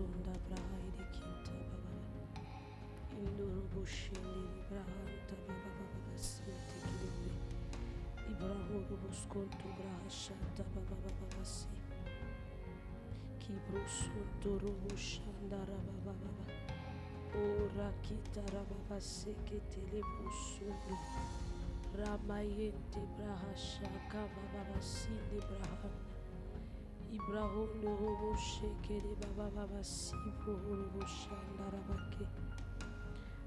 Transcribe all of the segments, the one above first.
sonda braha de kinta baba. Indoro boshende brahanta baba baba sinte kiribe. Ibrahoro boskonto braha shanta baba baba si. Kibrosunto robo shandara baba baba. Ora kitara baba seketele bosundu. Ramayente braha shaka baba sinde braha. Ibrahondo robo shekere baba baba sibro robo shandara bake.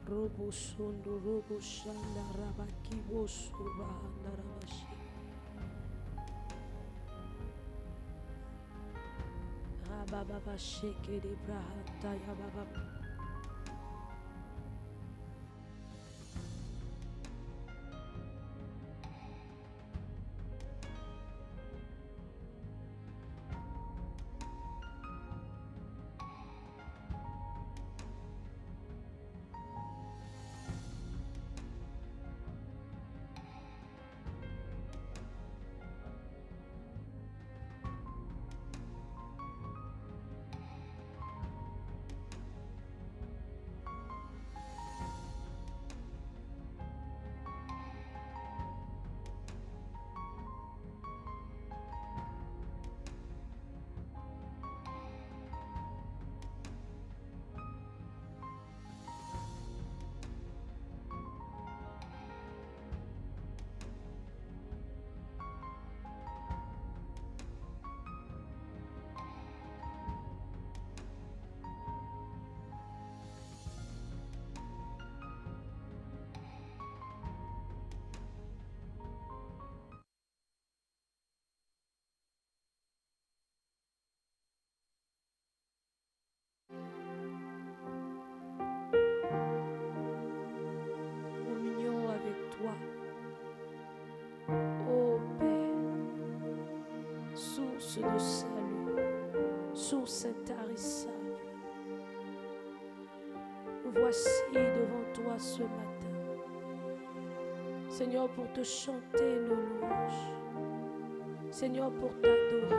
Robo sondo robo shandara baki bosu bahandara bashi. Baba shekere braha taya baba. Communion avec toi. Ô Père, source de salut, source intarissable. Nous voici devant toi ce matin, Seigneur, pour te chanter nos louanges, Seigneur, pour t'adorer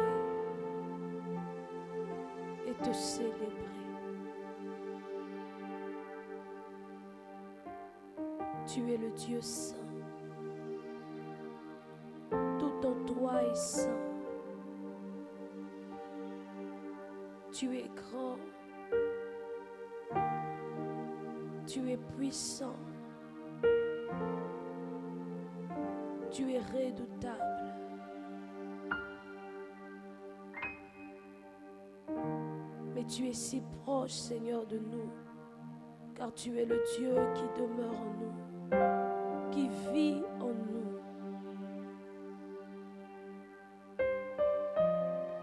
et te célébrer. Tu es le Dieu saint. Tout en toi est saint. Tu es grand. Tu es puissant. Tu es redoutable. Mais tu es si proche, Seigneur, de nous, car tu es le Dieu qui demeure en nous, qui vit en nous.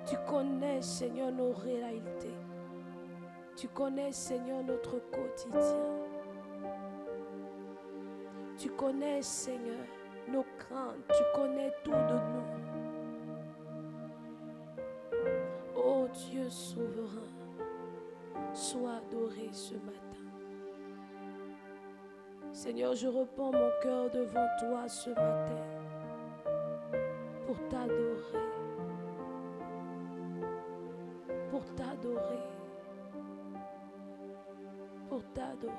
Tu connais, Seigneur, nos réalités. Tu connais, Seigneur, notre quotidien. Tu connais, Seigneur, nos craintes. Tu connais tout de nous. Ô Dieu souverain, sois adoré ce matin. Seigneur, je repends mon cœur devant toi ce matin pour t'adorer. Pour t'adorer. Pour t'adorer.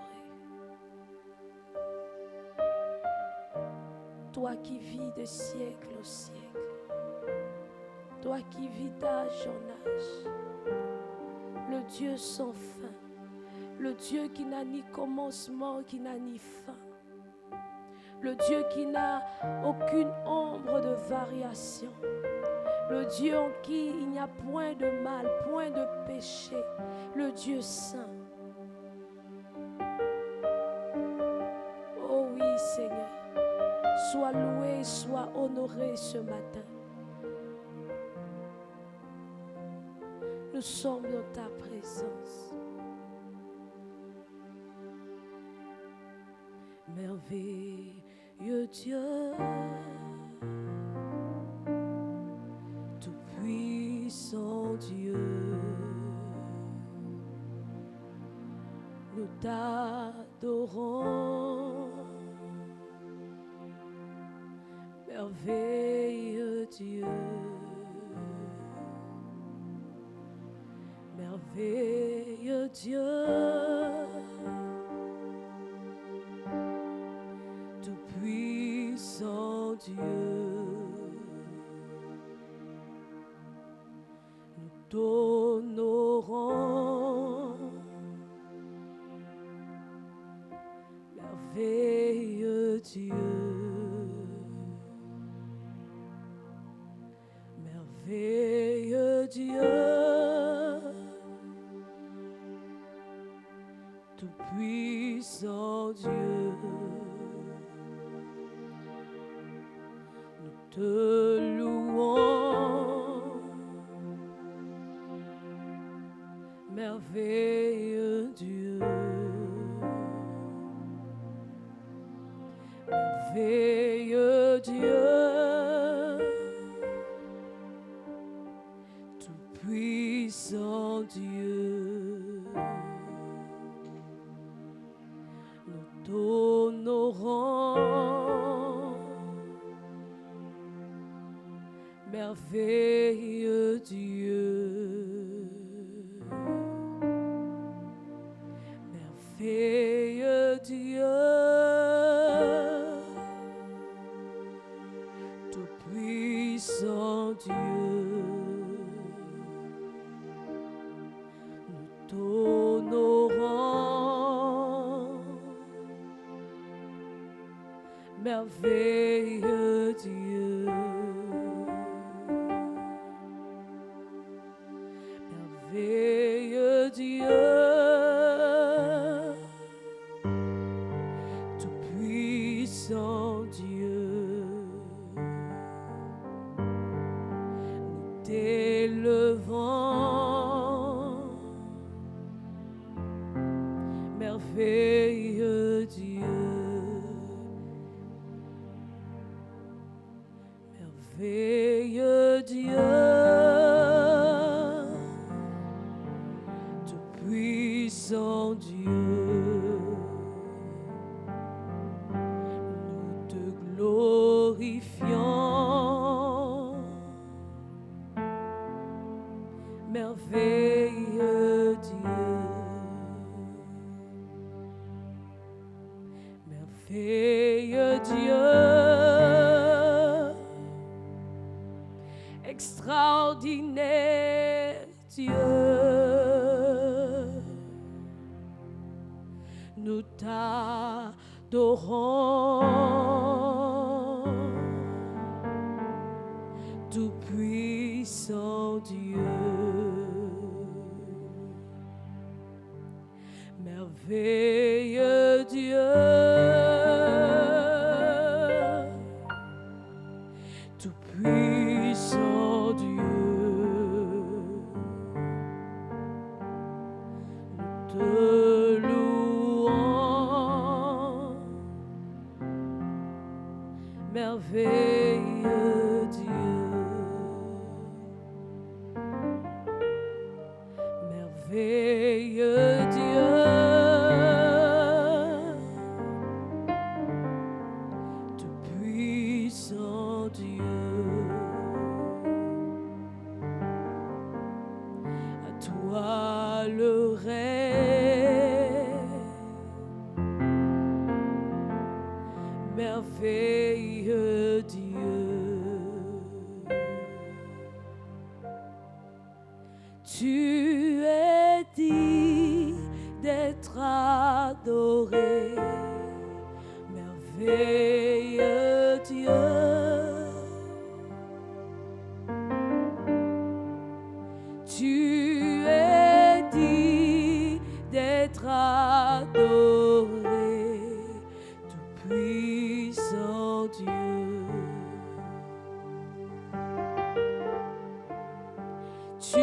Toi qui vis de siècle en siècle. Toi qui vis d'âge en âge. Le Dieu sans fin. Le Dieu qui n'a ni commencement, qui n'a ni fin. Le Dieu qui n'a aucune ombre de variation. Le Dieu en qui il n'y a point de mal, point de péché. Le Dieu saint. Oh oui, Seigneur. Sois loué, sois honoré ce matin. Nous sommes dans ta présence. Merveilleux Dieu, tout-puissant Dieu, nous t'adorons. Merveilleux Dieu, merveilleux Merveilleux Dieu, tout-puissant Dieu, nous t'honorons. Merveilleux Dieu, merveilleux Dieu, tout-puissant Dieu, nous te louons. Merveilleux Dieu, merveilleux Dieu, tout-puissant Dieu, nous t'honorons. Merveilleux Dieu, merveilleux Dieu, tout-puissant Dieu, nous t'honorons. Merveilleux Dieu, merveilleux Dieu, tout-puissant Dieu, nous t'élevons. Merveilleux Dieu, merveilleux Dieu, tout-puissant Dieu, nous te glorifions. Merveilleux Dieu, merveilleux Dieu, extraordinaire Dieu, nous t'adorons. Tout-puissant Dieu, merveilleux Dieu, tout-puissant Dieu, nous te louons. Merveilleux Dieu, merveilleux Dieu, tout-puissant Dieu, à toi le règne. Merveilleux Dieu, tu es dit d'être adoré. Merveilleux Dieu, tu es dit d'être adoré, tout-puissant Dieu. Tu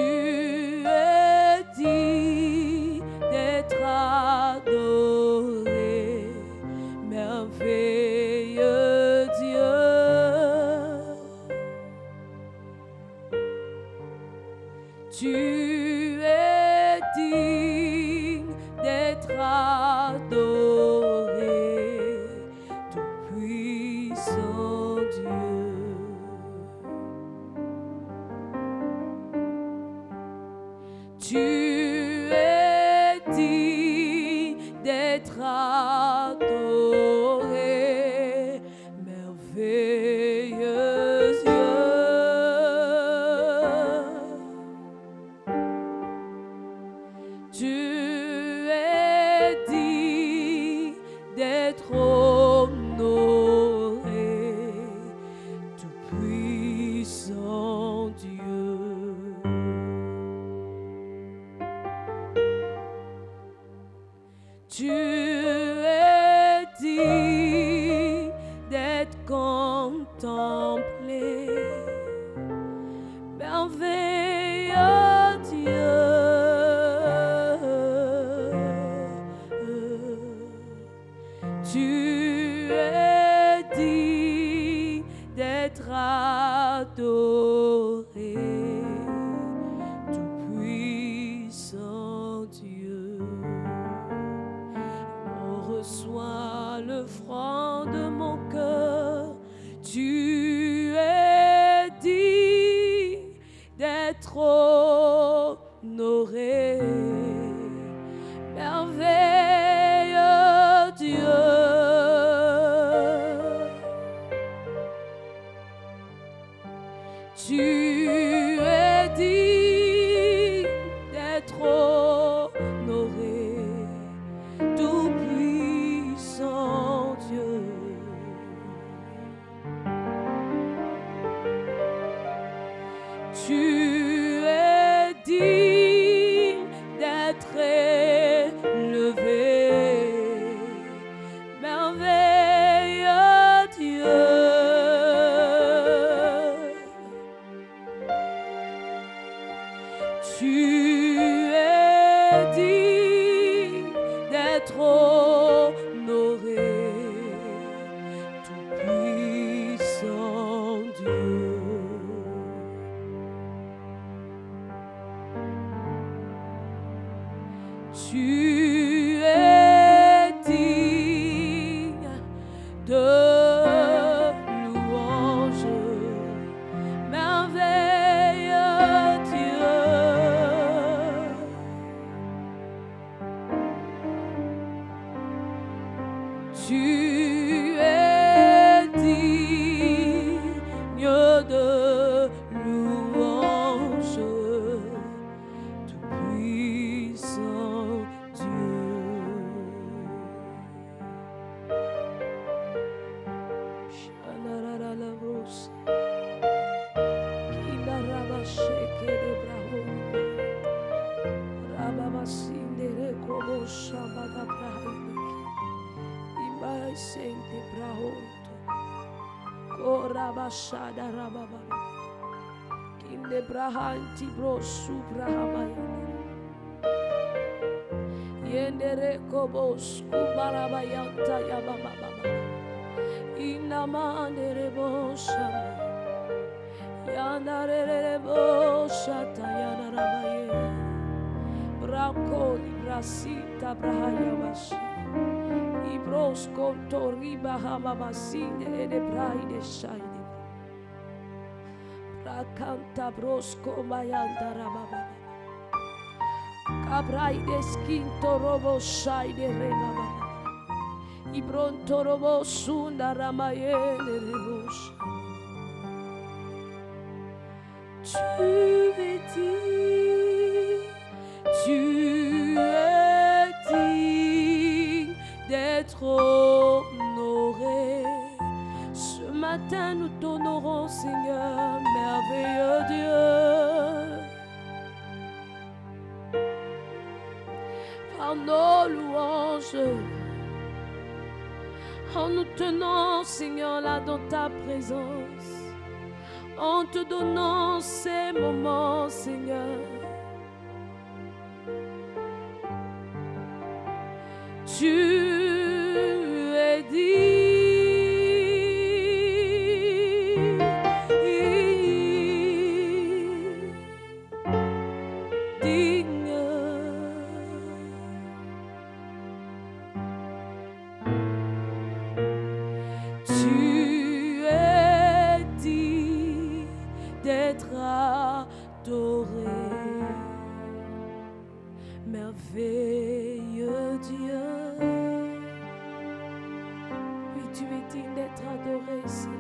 es dit d'être adoré, merveilleux Dieu. Tu es digne d'être adoré, tout-puissant Dieu. Tu honoré. Merveilleux Dieu, tu es digne d'être honoré, tout-puissant Dieu. Tu es digne d'être élevé, merveilleux Dieu. Tu es digne d'être honoré, tout-puissant Dieu. Tu es digne de louange, merveilleux Dieu. Tu es digne de louange, tout-puissant Dieu. Shanarara la rosa, kinaraba sheke de brahoni, rababa sindere kobo shabada brahoni, imai sente brahonto, koraba shada rababa, kinde brahanti brosu brahabayani. Yendere kobos kubarabayanta yabababa. Inamandere boshama. Yandarere boshata yanarabaye. Brakoli brasita brahayabashi. Ibros kontoriba hamamasine ede braide shaide. Brakanta brosko mayandarababa. Cabraide skinto robo shaide rebaba. Ibronto robo sunda ramayele rebosha. Tu es digne d'être honoré. Ce matin nous t'honorons, Seigneur, merveilleux Dieu. Par nos louanges, en nous tenant, Seigneur, là dans ta présence, en te donnant ces moments, Seigneur. Tu es digne. Tu es digne d'être adoré, merveilleux Dieu. Oui, tu es digne d'être adoré, Seigneur.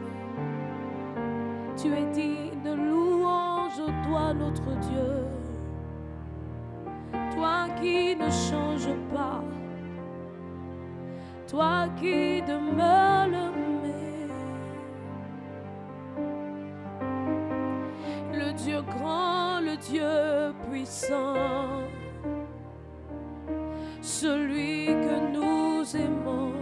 Tu es digne de louange, toi notre Dieu. Toi qui ne changes pas, toi qui demeures le même, le Dieu grand, le Dieu puissant, celui que nous aimons.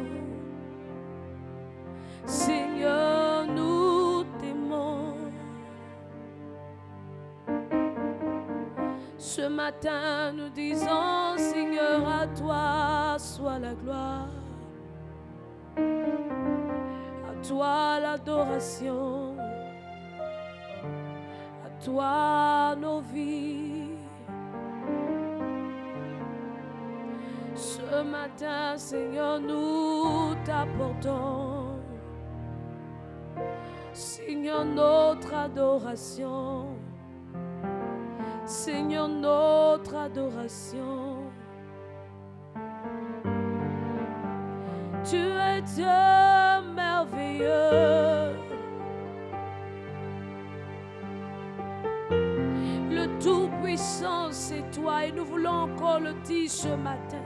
Seigneur, nous t'aimons. Ce matin, nous disons, Seigneur, à toi soit la gloire, à toi l'adoration, à toi nos vies. Ce matin, Seigneur, nous t'apportons, Seigneur, notre adoration. Seigneur, notre adoration. Tu es Dieu merveilleux, le Tout-Puissant, c'est toi, et nous voulons encore le dire ce matin.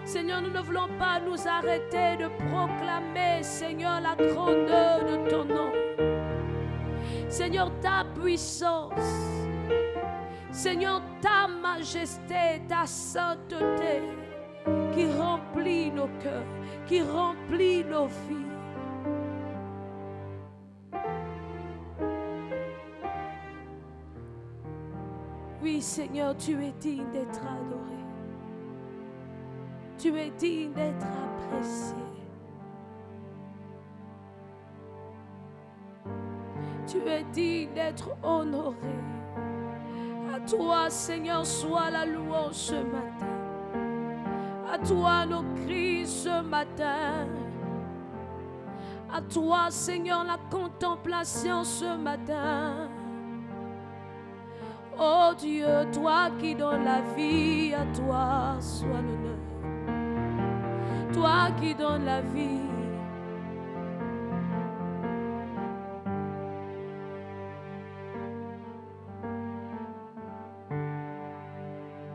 Seigneur, nous ne voulons pas nous arrêter de proclamer, Seigneur, la grandeur de ton nom. Seigneur, ta puissance. Seigneur, ta majesté, ta sainteté qui remplit nos cœurs, qui remplit nos vies. Oui, Seigneur, tu es digne d'être adoré. Tu es digne d'être apprécié. Tu es digne d'être honoré. À toi, Seigneur, soit la louange ce matin. À toi, nos cris ce matin. À toi, Seigneur, la contemplation ce matin. Oh Dieu, toi qui donnes la vie, à toi soit l'honneur. Toi qui donnes la vie.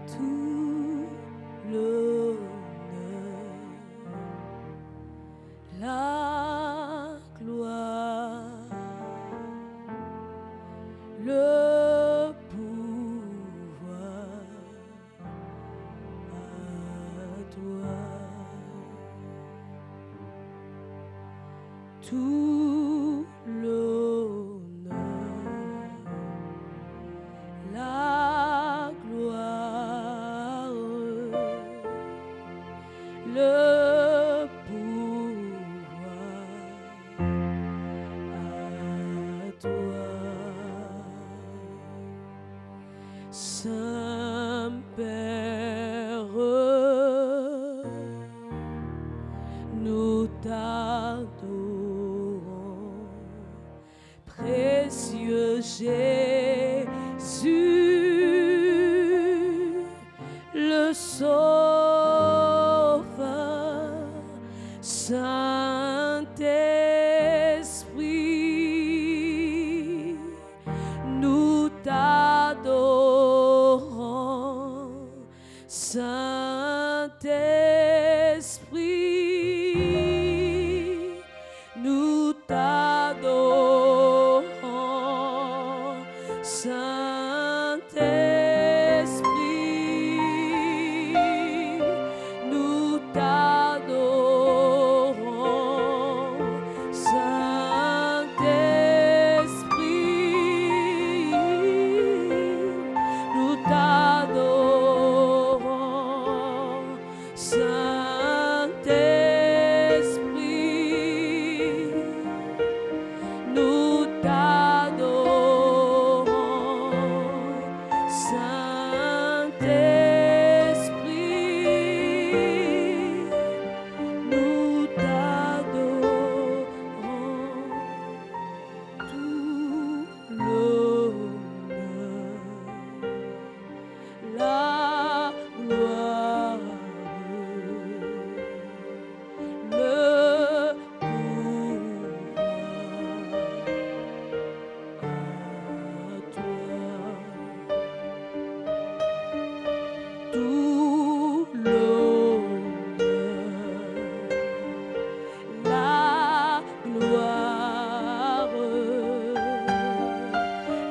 Tout l'honneur, la gloire, le pouvoir à toi. Tout l'honneur, la gloire, le pouvoir à toi. Saint-Père, nous t'adorons. Précieux Jésus, le Sauveur, Saint-Esprit, nous t'adorons. Saint-Esprit, nous t'adorons. Saint-Esprit, nous t'adorons. Saint-Esprit, nous t'adorons. Saint-Esprit, nous t'adorons. Saint-Esprit, nous t'adorons. Tout l'honneur, la gloire, le pouvoir à toi. Tout l'honneur, la gloire,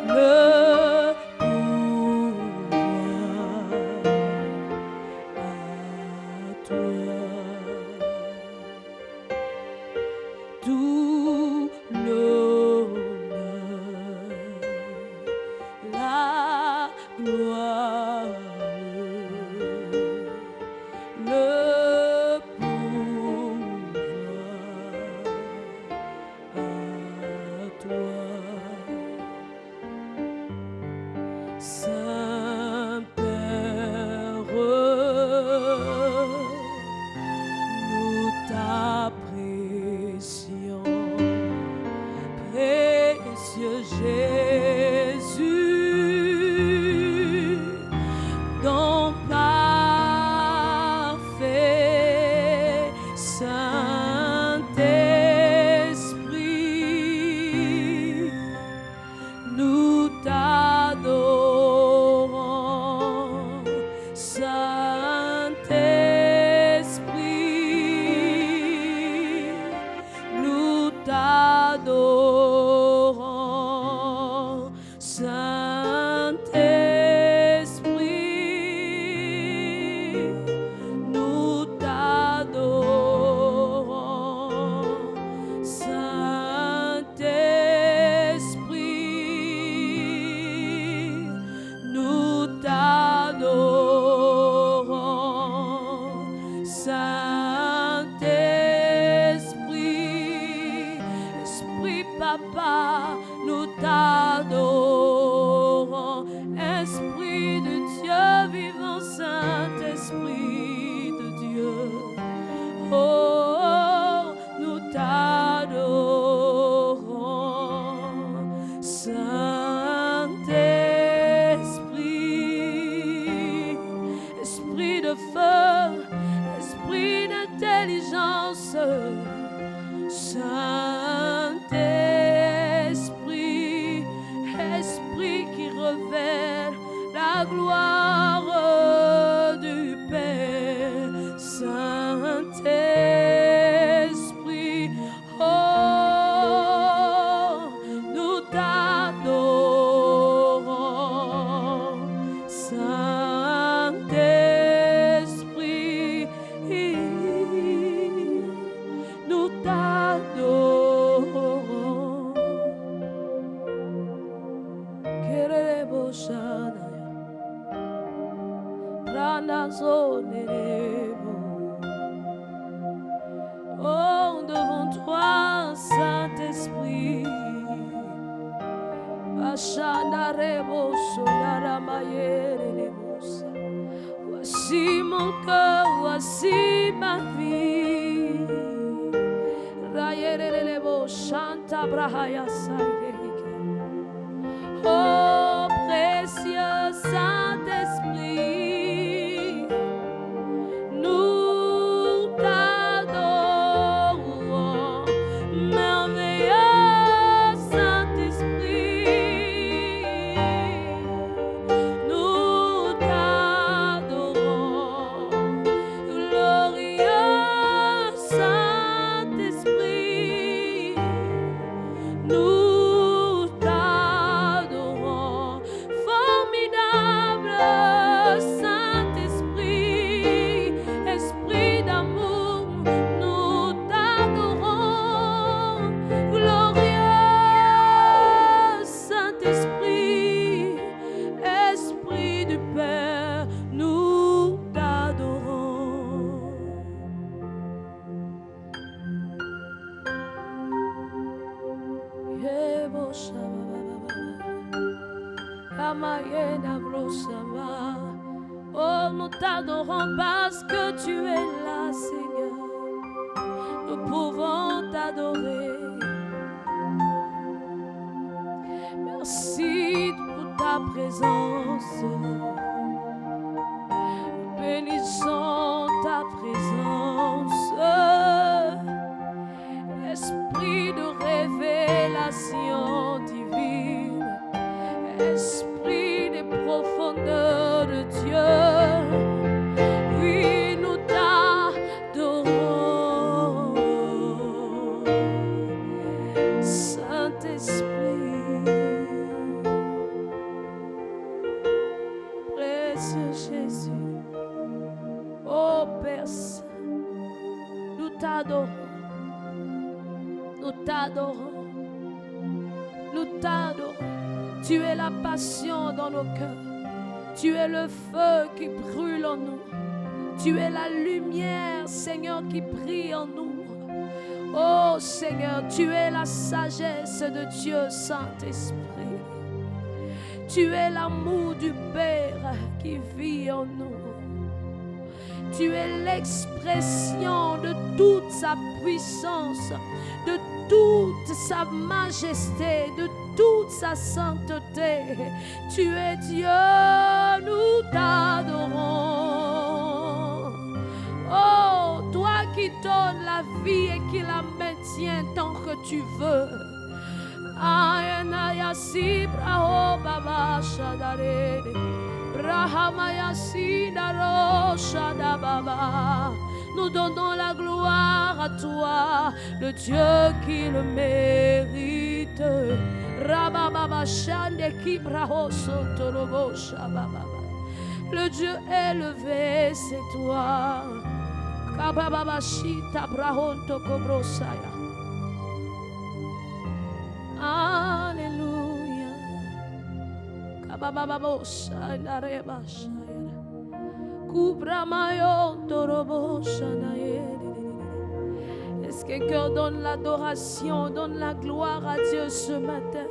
le pouvoir à toi. Tout l'honneur, la gloire, le pouvoir à toi. Saint-Père, nous t'apprécions. Précieux Jésus, nous t'adorons. Saint-Esprit, nous t'adorons. Saint-Esprit, Esprit Papa, nous t'adorons. Esprit de Dieu vivant, Saint-Esprit de Dieu, oh, nous t'adorons. Saint-Esprit, Esprit de feu, Esprit d'intelligence, Saint-Esprit, Esprit qui révèle la gloire du Père. Saint-Esprit, oh, nous t'adorons. Saint-Esprit, nous t'adorons. Queremos Shadaya, Ranazonero. Oh, devant toi, Saint-Esprit, Ashanarebo Sonaramayeremos. Voici mon cœur, voici ma vie. Rayerelebo Shanta Brahaya Sayerike. Oh, précieux Saint-Esprit, nous t'adorons. Merveilleux Saint-Esprit, nous t'adorons. Glorieux Saint-Esprit, nous t'adorons. Formidable Saint-Esprit, Esprit d'amour, nous t'adorons. Glorieux Saint-Esprit, Esprit du Père, nous t'adorons. Yebo Shababa, Kamayena Brosama. Oh, nous t'adorons parce que tu es là, Seigneur. Nous pouvons t'adorer. Merci pour ta présence. Bénissons ta présence. Esprit de révélation divine, Esprit des profondeurs de Dieu, oui, nous t'adorons. Saint-Esprit, précieux Jésus, ô Père Saint, nous t'adorons. Nous t'adorons, nous t'adorons. Tu es la passion dans nos cœurs. Tu es le feu qui brûle en nous. Tu es la lumière, Seigneur, qui brille en nous. Oh Seigneur, tu es la sagesse de Dieu, Saint-Esprit. Tu es l'amour du Père qui vit en nous. Tu es l'expression de toute sa puissance, de toute sa majesté, de toute sa sainteté. Tu es Dieu, nous t'adorons. Oh, toi qui donnes la vie et qui la maintiens tant que tu veux. Ayana Yasibra oh Baba Shadare. Nous donnons la gloire à toi, le Dieu qui le mérite. Rabababa shande kibrahoso torobo shababa. Le Dieu élevé, c'est toi. Kabababa shita brahonto kobrosaya. Alléluia. Kabababa shanda reba shaya. Kubramayo torobo shanaye. Est-ce que quelqu'un donne l'adoration, donne la gloire à Dieu ce matin?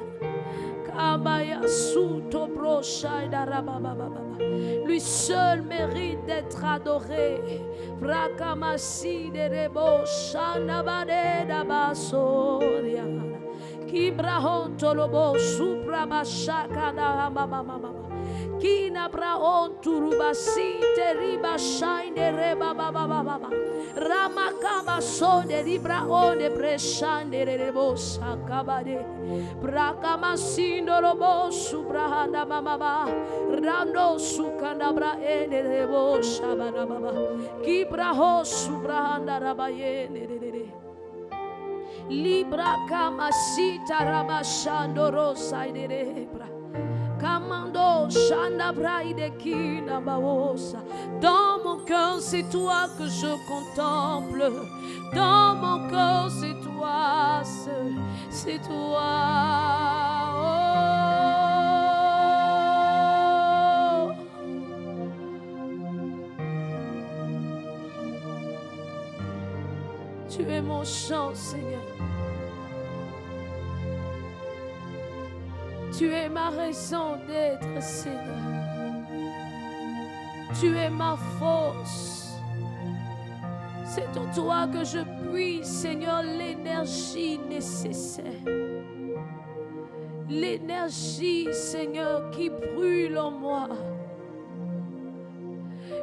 Lui seul mérite d'être adoré. Brakamasi de rebo shanabade dabasoria. Kibrahon tolobo suprabashaka da mama. Kina braon turubasi teriba shine reba baba. Ramakaba sonde libraon de breshande rebo sakabade. Brakamasindo robo subrahanda mama. Rando sukanda bra ene rebo shabana baba. Kibraho subrahanda rabayene. Libra kamasita rabashando rosa idebra. Kamando shanda braide kina baosa. Dans mon cœur c'est toi que je contemple. Dans mon cœur c'est toi seul. C'est toi. Oh. Tu es mon chant, Seigneur. Tu es ma raison d'être, Seigneur. Tu es ma force. C'est en toi que je puise, Seigneur, l'énergie nécessaire. L'énergie, Seigneur, qui brûle en moi.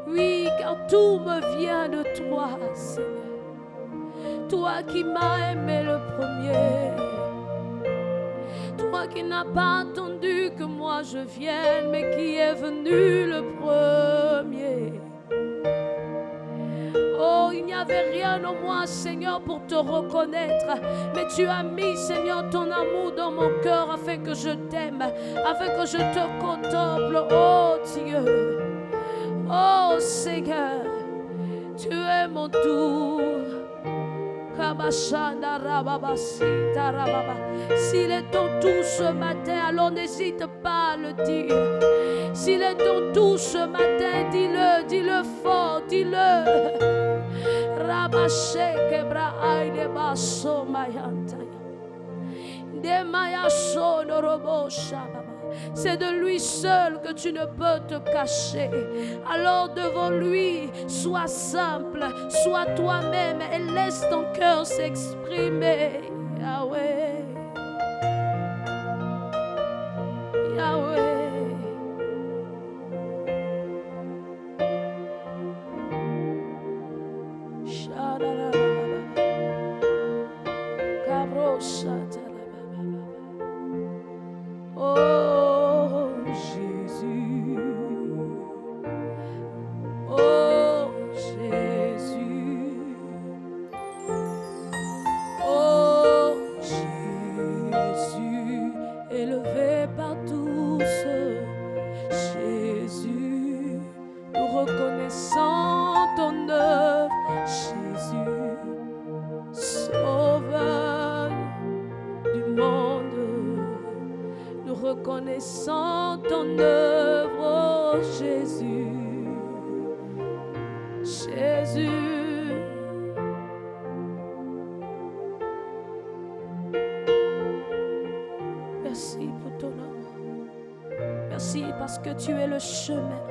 Oui, car tout me vient de toi, Seigneur. Toi qui m'as aimé le premier. Toi qui n'as pas attendu que moi je vienne, mais qui est venu le premier. Oh, il n'y avait rien en moi, Seigneur, pour te reconnaître. Mais tu as mis, Seigneur, ton amour dans mon cœur afin que je t'aime, afin que je te contemple. Oh Dieu, oh Seigneur, tu es mon tout. S'il est ton tout ce matin, alors n'hésite pas à le dire. S'il est ton tout ce matin, dis-le, dis-le fort, dis-le. C'est de lui seul que tu ne peux te cacher. Alors devant lui, sois simple, sois toi-même et laisse ton cœur s'exprimer. Yahweh, Yahweh. Oh Jésus, oh Jésus, oh Jésus, élevé par tous, Jésus, nous reconnaissons ton œuvre, Jésus, Sauveur du monde. Reconnaissant ton œuvre, oh Jésus, Jésus. Merci pour ton amour. Merci parce que tu es le chemin.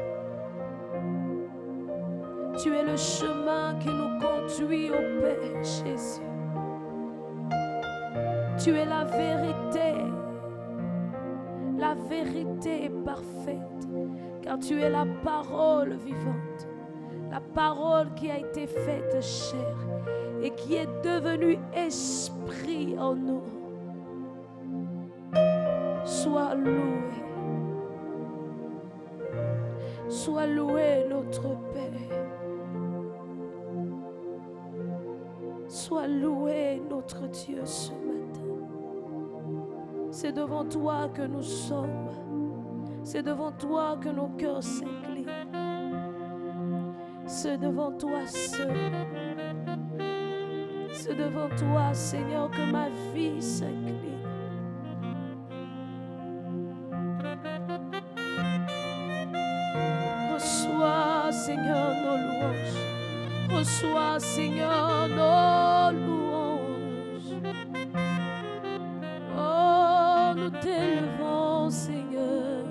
Tu es le chemin qui nous conduit au Père, Jésus. Tu es la vérité. La vérité est parfaite, car tu es la parole vivante, la parole qui a été faite chair et qui est devenue esprit en nous. Sois loué. Sois loué notre Père. Sois loué notre Dieu ce matin. C'est devant toi que nous sommes. C'est devant toi que nos cœurs s'inclinent. C'est devant toi seul. C'est devant toi, Seigneur, que ma vie s'incline. Reçois, Seigneur, nos louanges. Reçois, Seigneur, nos louanges. Oh, nous t'élevons, Seigneur.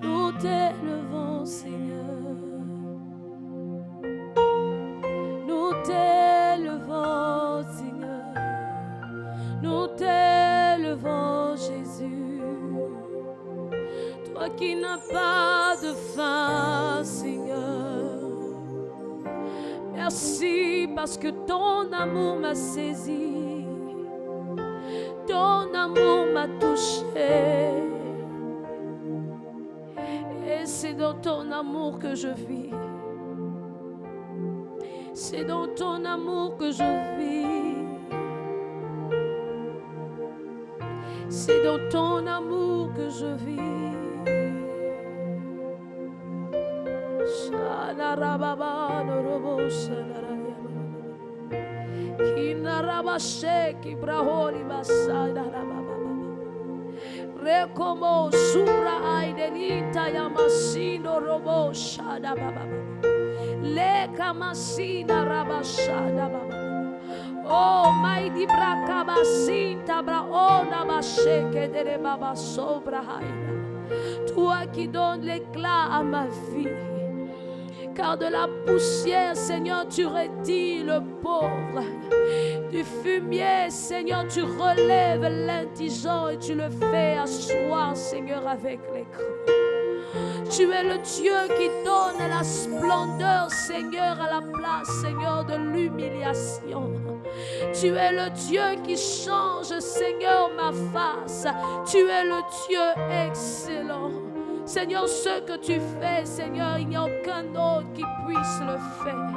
Nous t'élevons, Seigneur. Nous t'élevons, Seigneur. Nous t'élevons, Jésus. Toi qui n'as pas de fin, Seigneur. Merci parce que ton amour m'a saisi. Ton amour m'a touché. Et c'est dans ton amour que je vis. C'est dans ton amour que je vis. C'est dans ton amour que je vis. Recomo subra aidelita yamasino robo shada baba. Le kamasina rabashada baba. Oh my dibra kabasinta bra ona basheke dere baba sobra haida. Toi qui donnes l'éclat à ma vie. Car de la poussière, Seigneur, tu retires le pauvre. Du fumier, Seigneur, tu relèves l'indigent et tu le fais asseoir, Seigneur, avec les grands. Tu es le Dieu qui donne la splendeur, Seigneur, à la place, Seigneur, de l'humiliation. Tu es le Dieu qui change, Seigneur, ma face. Tu es le Dieu excellent. Seigneur, ce que tu fais, Seigneur, il n'y a aucun autre qui puisse le faire.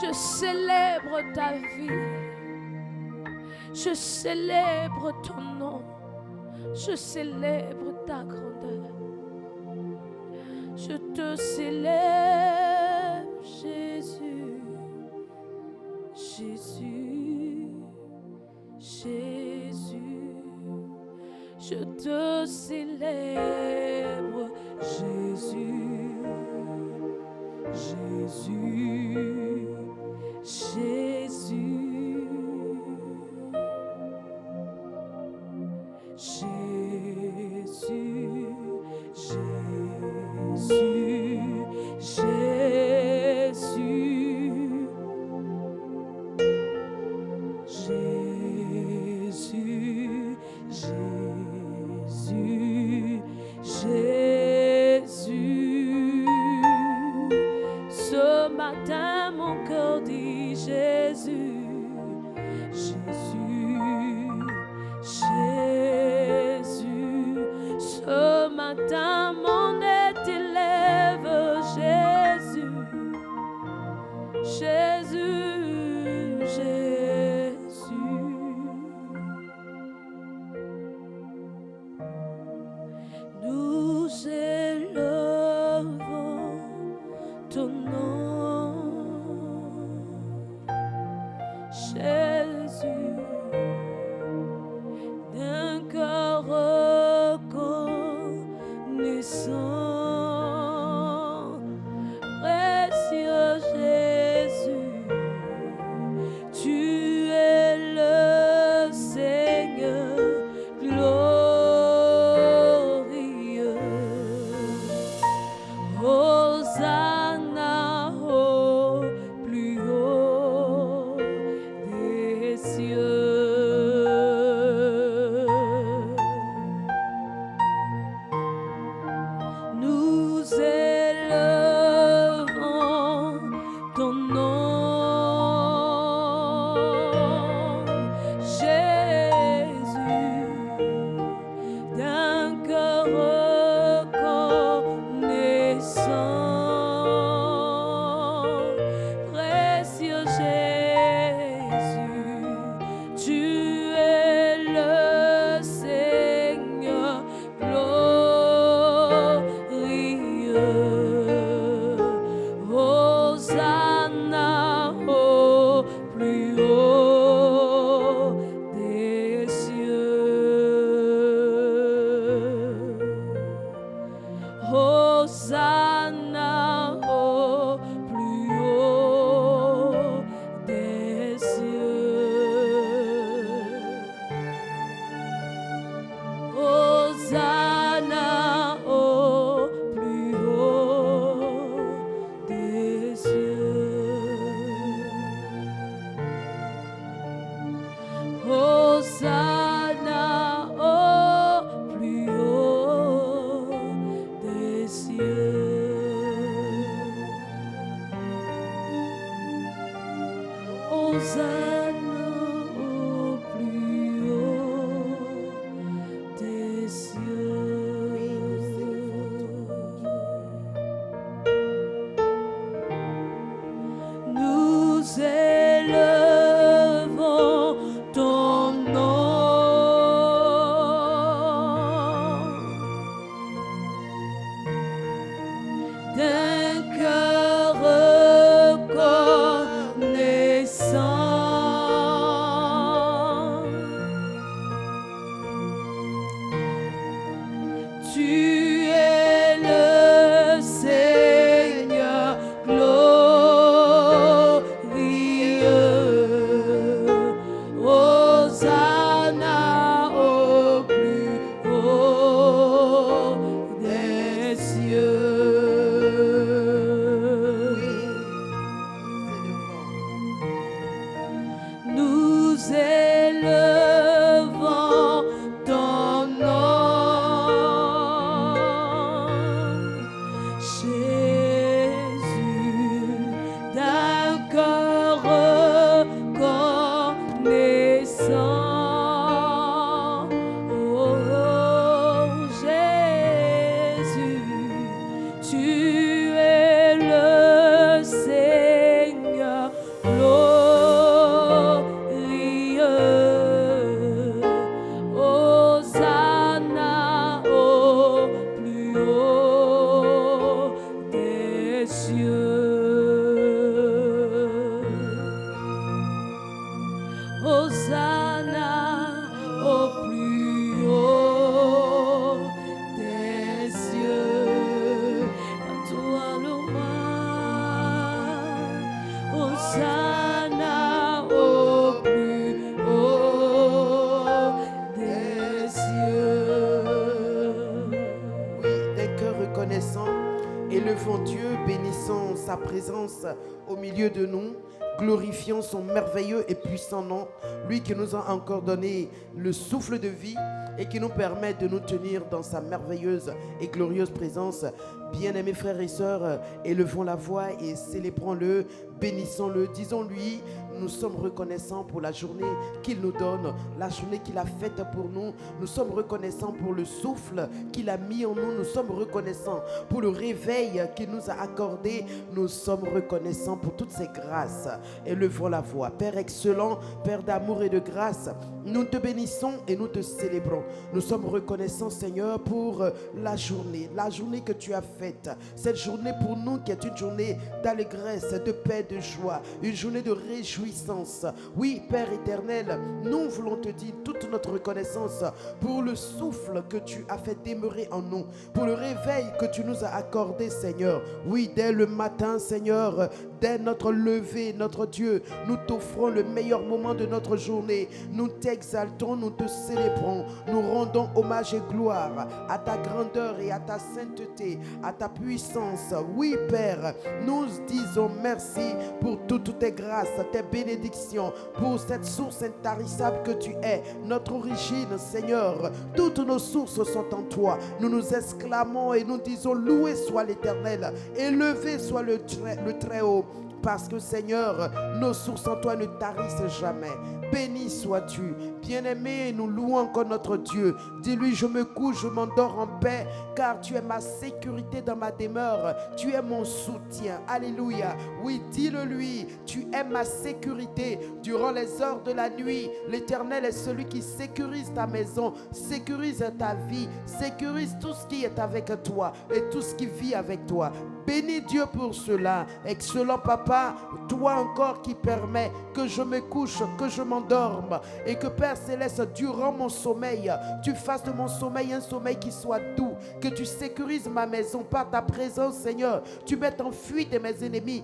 Je célèbre ta vie. Je célèbre ton nom. Je célèbre ta grandeur. Je te célèbre, Jésus. Jésus. Jésus. Je te célèbre, Jésus, Jésus, Jésus, Jésus, Jésus, Jésus, Jésus. Jésus, ce matin mon cœur dit Jésus, Jésus, Jésus, ce matin mon être élève Jésus, Jésus, Jésus. Nous élevons ton nom. Hosanna au plus haut des cieux. Hosanna au plus haut des cieux. Hosanna au plus haut des cieux. Hosanna au plus haut des cieux. Nous élevons ton nom d'un cœur reconnaissant. Tu es le Seigneur glorieux. Hosanna au plus haut des cieux. Nous élevons ton nom, Jésus, d'un cœur reconnaissant. Oh, Jésus, tu es le Seigneur glorieux. Hosanna au plus haut des cieux. Hosanna au plus haut des cieux. À toi le roi. Hosanna au plus haut des cieux. Oui, d'un cœur reconnaissant, élevons Dieu, bénissons sa présence au milieu de nous, glorifions son merveilleux et puissant nom, lui qui nous a encore donné le souffle de vie et qui nous permet de nous tenir dans sa merveilleuse et glorieuse présence. Bien-aimés frères et sœurs, élevons la voix et célébrons-le, bénissons-le, disons-lui, nous sommes reconnaissants pour la journée qu'il nous donne, la journée qu'il a faite pour nous. Nous sommes reconnaissants pour le souffle qu'il a mis en nous. Nous sommes reconnaissants pour le réveil qu'il nous a accordé. Nous sommes reconnaissants pour toutes ces grâces. Élevons la voix. Père excellent, Père d'amour et de grâce, nous te bénissons et nous te célébrons. Nous sommes reconnaissants, Seigneur, pour la journée que tu as faite. Cette journée pour nous qui est une journée d'allégresse, de paix, de joie, une journée de réjouissance. Oui, Père éternel, nous voulons te dire toute notre reconnaissance pour le souffle que tu as fait demeurer en nous, pour le réveil que tu nous as accordé, Seigneur. Oui, dès le matin, Seigneur, dès notre lever, notre Dieu, nous t'offrons le meilleur moment de notre journée. Nous t'exaltons, nous te célébrons, nous rendons hommage et gloire à ta grandeur et à ta sainteté, à ta puissance. Oui, Père, nous disons merci pour toutes tes grâces, tes bénédictions, pour cette source intarissable que tu es, notre origine, Seigneur. Toutes nos sources sont en toi. Nous nous exclamons et nous disons loué soit l'Éternel, élevé soit le Très-Haut. Parce que Seigneur, nos sources en toi ne tarissent jamais. Béni sois-tu. Bien-aimé, nous louons encore notre Dieu. Dis-lui, je me couche, je m'endors en paix, car tu es ma sécurité dans ma demeure. Tu es mon soutien. Alléluia. Oui, dis-le-lui. Tu es ma sécurité durant les heures de la nuit. L'Éternel est celui qui sécurise ta maison, sécurise ta vie, sécurise tout ce qui est avec toi et tout ce qui vit avec toi. Bénis Dieu pour cela. Excellent Papa, toi encore qui permets que je me couche, que je m'endorme et que Père Céleste, durant mon sommeil, tu fasses de mon sommeil un sommeil qui soit doux, que tu sécurises ma maison par ta présence, Seigneur. Tu mettes en fuite mes ennemis.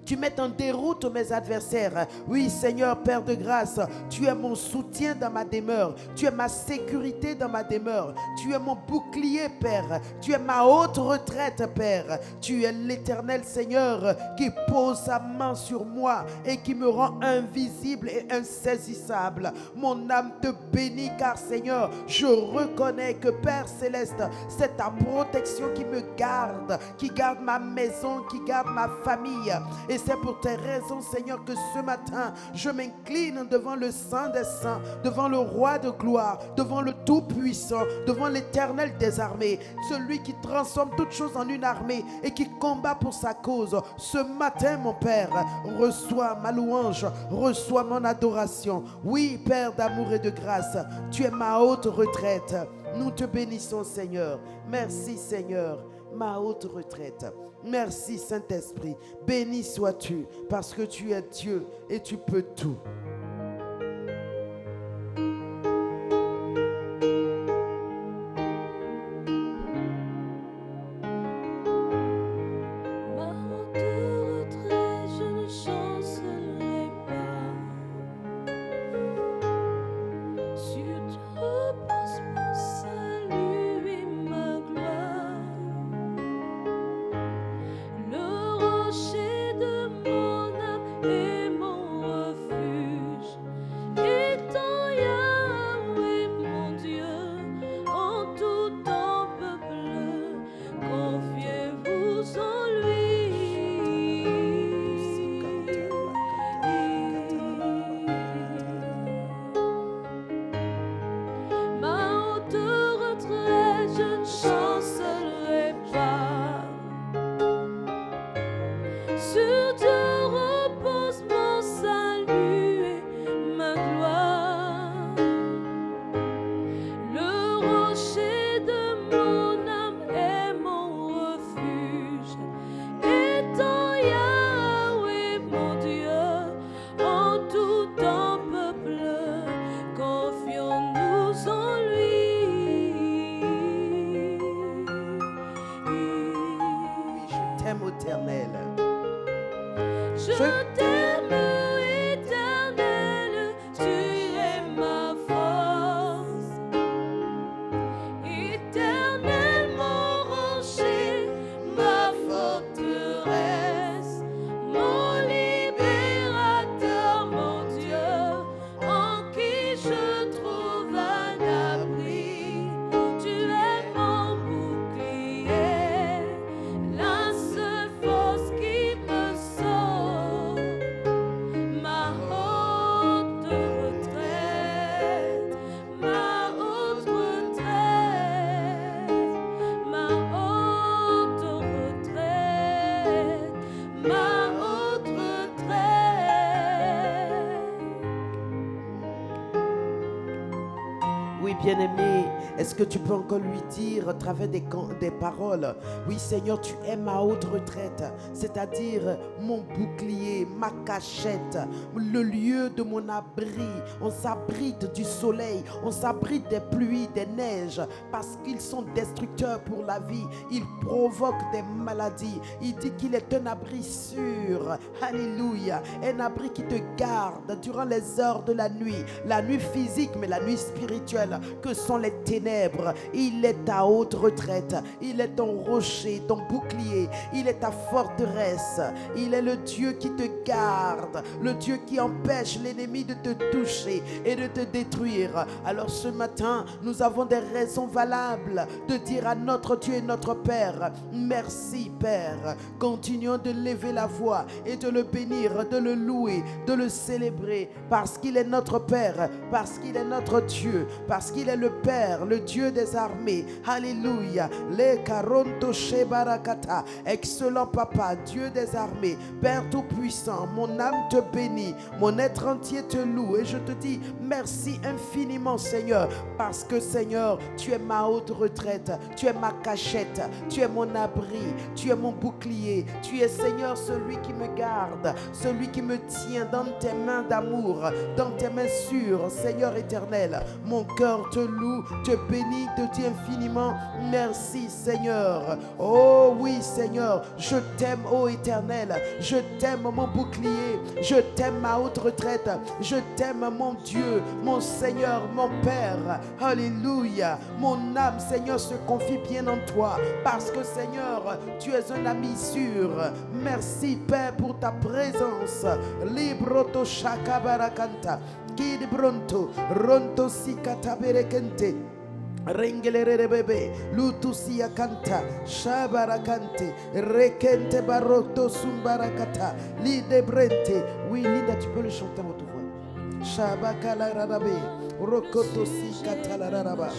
Tu mets en déroute mes adversaires. Oui, Seigneur, Père de grâce, tu es mon soutien dans ma demeure. Tu es ma sécurité dans ma demeure. Tu es mon bouclier, Père. Tu es ma haute retraite, Père. Tu es l'Éternel, Seigneur, qui pose sa main sur moi et qui me rend invisible et insaisissable. Mon âme te bénit, car, Seigneur, je reconnais que, Père Céleste, c'est ta protection qui me garde, qui garde ma maison, qui garde ma famille. Et c'est pour tes raisons, Seigneur, que ce matin, je m'incline devant le Saint des Saints, devant le Roi de gloire, devant le Tout-Puissant, devant l'Éternel des armées, celui qui transforme toutes choses en une armée et qui combat pour sa cause. Ce matin, mon Père, reçois ma louange, reçois mon adoration. Oui, Père d'amour et de grâce, tu es ma haute retraite. Nous te bénissons, Seigneur. Merci, Seigneur, ma haute retraite. Merci, Saint-Esprit. Béni sois-tu, parce que tu es Dieu et tu peux tout. Bien-aimé, est-ce que tu peux encore lui dire à travers des paroles, oui Seigneur, tu es ma haute retraite, c'est-à-dire mon bouclier, ma cachette, le lieu de mon abri. On s'abrite du soleil, on s'abrite des pluies, des neiges, parce qu'ils sont destructeurs pour la vie. Ils provoquent des maladies. Il dit qu'il est un abri sûr, alléluia, un abri qui te garde durant les heures de la nuit physique, mais la nuit spirituelle, que sont les ténèbres. Il est ta haute retraite, il est ton rocher, ton bouclier, il est ta forteresse, il est le Dieu qui te garde, le Dieu qui empêche l'ennemi de te toucher et de te détruire. Alors ce matin, nous avons des raisons valables de dire à notre Dieu et notre Père, merci Père. Continuons de lever la voix et de le bénir, de le louer, de le célébrer, parce qu'il est notre Père, parce qu'il est notre Dieu, parce qu'il est le Père, le Dieu des armées. Alléluia. Le Karonto Shebarakata. Excellent Papa, Dieu des armées, Père tout-puissant, mon âme te bénit, mon être entier te loue et je te dis Merci infiniment, Seigneur, parce que, Seigneur, tu es ma haute retraite, tu es ma cachette, tu es mon abri, tu es mon bouclier, tu es, Seigneur, celui qui me garde, celui qui me tient dans tes mains d'amour, dans tes mains sûres, Seigneur éternel. Mon cœur te loue, te bénit, te dit infiniment merci, Seigneur. Oh oui, Seigneur, je t'aime, ô éternel, je t'aime, mon bouclier, je t'aime, ma haute retraite, je t'aime, mon Dieu, mon Seigneur, mon Père. Alléluia. Mon âme, Seigneur, se confie bien en toi, parce que, Seigneur, tu es un ami sûr. Merci, Père, pour ta présence. Libroto shakabarakanta, kid bronto, ronto sikata berekente. Rengelere bebe, lutusia kanta, shabarakante, rekente barotto sumbarakata, lide brente. Oui, Linda, tu peux le chanter à votre voix. Shabakala rarabe, rokoto sikata la raraba.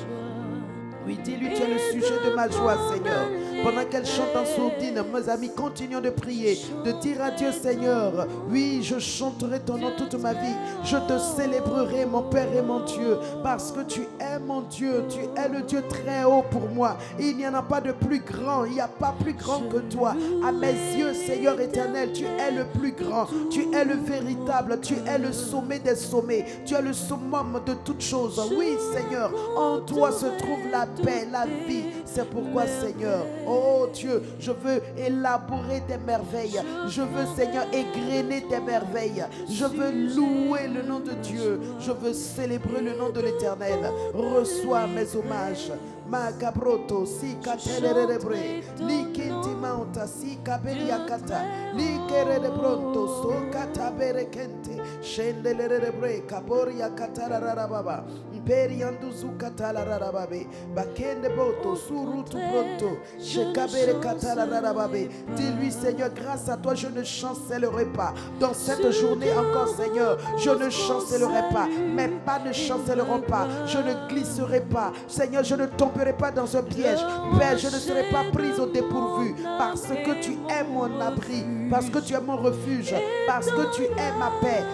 Oui, dis-lui, tu es le sujet de ma joie, Seigneur. Pendant qu'elle chante en sourdine, mes amis, continuons de prier, de dire à Dieu, Seigneur, oui, je chanterai ton nom toute ma vie. Je te célébrerai, mon Père et mon Dieu, parce que tu es mon Dieu. Tu es le Dieu très haut pour moi. Il n'y en a pas de plus grand. Il n'y a pas plus grand que toi. À mes yeux, Seigneur éternel, tu es le plus grand. Tu es le véritable. Tu es le sommet des sommets. Tu es le summum de toutes choses. Oui, Seigneur, en toi se trouve la paix, la vie. C'est pourquoi, Seigneur, oh Dieu, je veux élaborer tes merveilles. Je veux, Seigneur, égrener tes merveilles. Je veux louer le nom de Dieu. Je veux célébrer le nom de l'Éternel. Reçois mes hommages. Magabroto, si katelelebre, li kintimauta, si kabeliakata, li keredebronto, so kataberekente, shendelebre, kaboria katararababa, imperianduzu katararababe, bakende boto, surutu pronto, shekabere katararababe. Dis-lui, Seigneur, grâce à toi, je ne chancellerai pas. Dans cette journée encore, Seigneur, je ne chancellerai pas. Mes pas ne chancelleront pas. Je ne glisserai pas. Seigneur, je ne tomberai pas dans un piège. Père, je ne serai pas prise au dépourvu, parce que tu es mon abri, parce que tu es mon refuge, parce que tu es ma paix.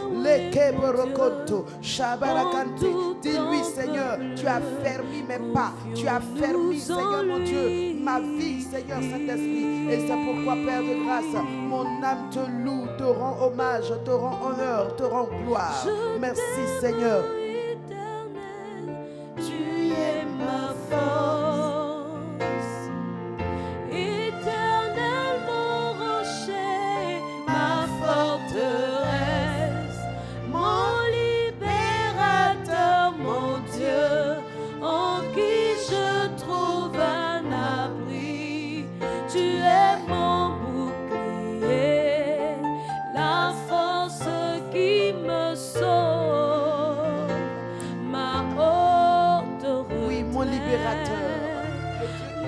Dis-lui, Seigneur, tu as fermé mes pas, tu as fermé, Seigneur mon Dieu, ma vie, Seigneur Saint-Esprit. Et c'est pourquoi, Père de grâce, mon âme te loue, te rend hommage, te rend honneur, te rend gloire. Merci, Seigneur. Tu es ma force, éternel mon rocher, ma forteresse, mon libérateur, mon Dieu, en qui je trouve un abri. Tu es mon bouclier, la force qui me sauve. Mon libérateur,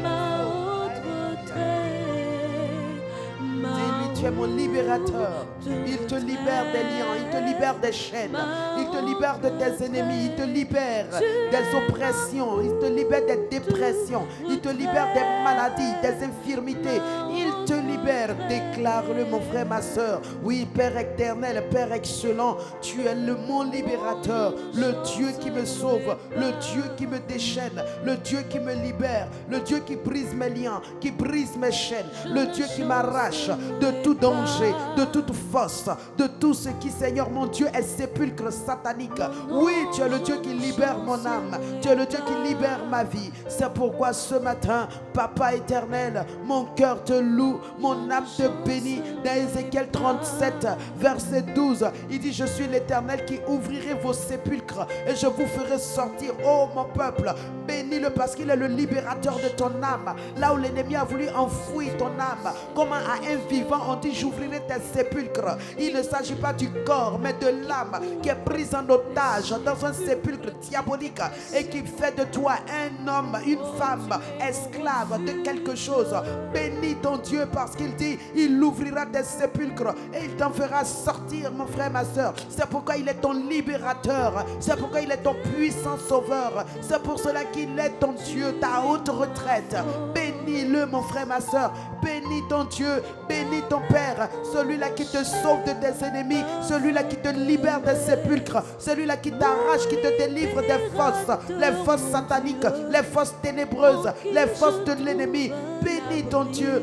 ma haute retraite. Dis-lui, tu es mon libérateur. Il te libère des liens, il te libère des chaînes, il te libère de tes ennemis, il te libère des oppressions, il te libère des dépressions, il te libère des maladies, des infirmités. Il te libère, déclare-le, mon frère, ma soeur. Oui, Père éternel, Père excellent, tu es mon libérateur, le Dieu qui me sauve, le Dieu qui me déchaîne, le Dieu qui me libère, le Dieu qui brise mes liens, qui brise mes chaînes, le Dieu qui m'arrache de tout danger, de toute force, de tout ce qui, Seigneur mon Dieu, est sépulcre satanique. Oui, tu es le Dieu qui libère mon âme, tu es le Dieu qui libère ma vie. C'est pourquoi ce matin, Papa éternel, mon cœur te loue, mon âme te bénit. Dans Ézéchiel 37, verset 12, il dit, je suis l'Éternel qui ouvrirai vos sépulcres et je vous ferai sortir, ô mon peuple. Bénis-le parce qu'il est le libérateur de ton âme. Là où l'ennemi a voulu enfouir ton âme, comme à un vivant, on dit, j'ouvrirai tes sépulcres. Il ne s'agit pas du corps, mais de l'âme qui est prise en otage dans un sépulcre diabolique et qui fait de toi un homme, une femme, esclave de quelque chose. Bénis ton Dieu Dieu parce qu'il dit, il ouvrira des sépulcres et il t'en fera sortir, mon frère, ma soeur. C'est pourquoi il est ton libérateur. C'est pourquoi il est ton puissant sauveur. C'est pour cela qu'il est ton Dieu, ta haute retraite. Bénis-le, mon frère, ma soeur. Bénis ton Dieu, bénis ton Père, celui-là qui te sauve de tes ennemis, celui-là qui te libère des sépulcres, celui-là qui t'arrache, qui te délivre des fosses, les fosses sataniques, les fosses ténébreuses, les fosses de l'ennemi. Bénis ton Dieu.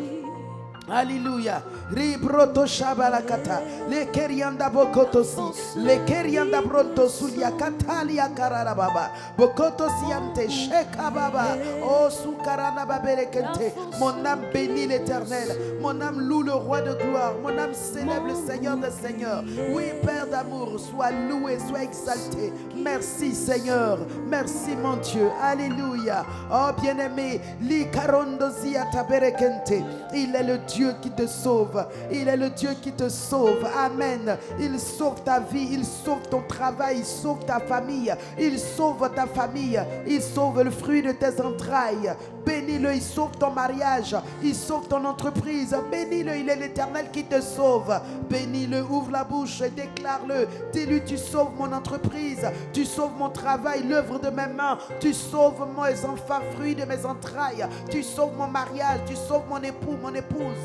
Alléluia. Ribroto shabalakata. Le kerianda bokotosi. Le kerianda bronto sulia katalia kararababa. Bokotosi ante sheka baba. Oh sukarana baberekente. Mon âme bénit l'Éternel. Mon âme loue le roi de gloire. Mon âme célèbre le Seigneur des Seigneurs. Oui, Père d'amour, sois loué, sois exalté. Merci Seigneur. Merci mon Dieu. Alléluia. Oh bien-aimé, li karondosi ataberekente. Il est le Dieu qui te sauve. Il est le Dieu qui te sauve. Amen. Il sauve ta vie. Il sauve ton travail. Il sauve ta famille. Il sauve ta famille. Il sauve le fruit de tes entrailles. Bénis-le. Il sauve ton mariage. Il sauve ton entreprise. Bénis-le. Il est l'Éternel qui te sauve. Bénis-le. Ouvre la bouche et déclare-le. Dis-lui, tu sauves mon entreprise. Tu sauves mon travail, l'œuvre de mes mains. Tu sauves mes enfants, fruits de mes entrailles. Tu sauves mon mariage. Tu sauves mon époux, mon épouse.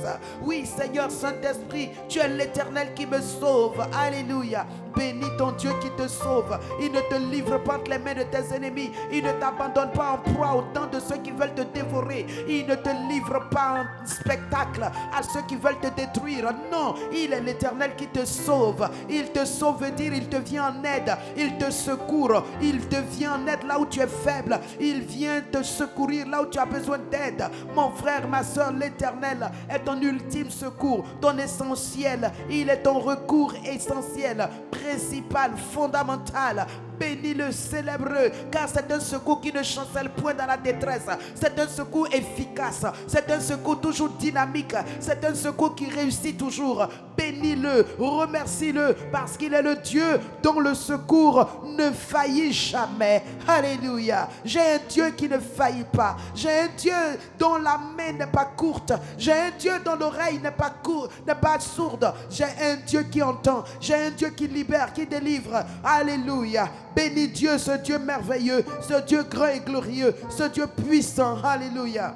Oui, Seigneur Saint-Esprit, tu es l'Éternel qui me sauve. Alléluia. Bénis ton Dieu qui te sauve. Il ne te livre pas entre les mains de tes ennemis. Il ne t'abandonne pas en proie au temps de ceux qui veulent te dévorer. Il ne te livre pas en spectacle à ceux qui veulent te détruire. Non, il est l'Éternel qui te sauve. Il te sauve veut dire il te vient en aide. Il te secourt. Il te vient en aide là où tu es faible. Il vient te secourir là où tu as besoin d'aide. Mon frère, ma soeur, l'Éternel est ton ultime secours, ton essentiel. Il est ton recours essentiel, principal, fondamental. Bénis-le, célèbre-le, car c'est un secours qui ne chancelle point dans la détresse. C'est un secours efficace. C'est un secours toujours dynamique. C'est un secours qui réussit toujours. Bénis-le, remercie-le, parce qu'il est le Dieu dont le secours ne faillit jamais. Alléluia. J'ai un Dieu qui ne faillit pas. J'ai un Dieu dont la main n'est pas courte. J'ai un Dieu dont l'oreille n'est pas sourde. J'ai un Dieu qui entend. J'ai un Dieu qui libère, qui délivre. Alléluia. Bénis Dieu, ce Dieu merveilleux, ce Dieu grand et glorieux, ce Dieu puissant. Alléluia.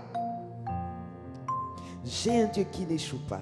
J'ai un Dieu qui n'échoue pas.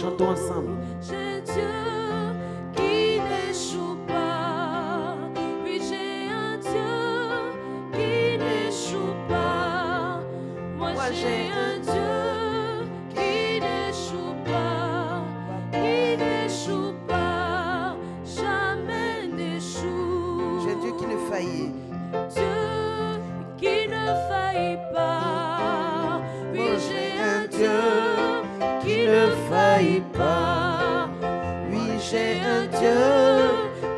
Chantons ensemble. J'ai Dieu qui n'échoue pas. Oui, j'ai un Dieu qui n'échoue pas. Moi, j'ai un Dieu qui n'échoue pas. Qui n'échoue pas. Jamais n'échoue. J'ai un Dieu qui ne faillit. Dieu qui ne faillit pas. Oui, j'ai un Dieu qui ne faillit pas. Oui, j'ai un Dieu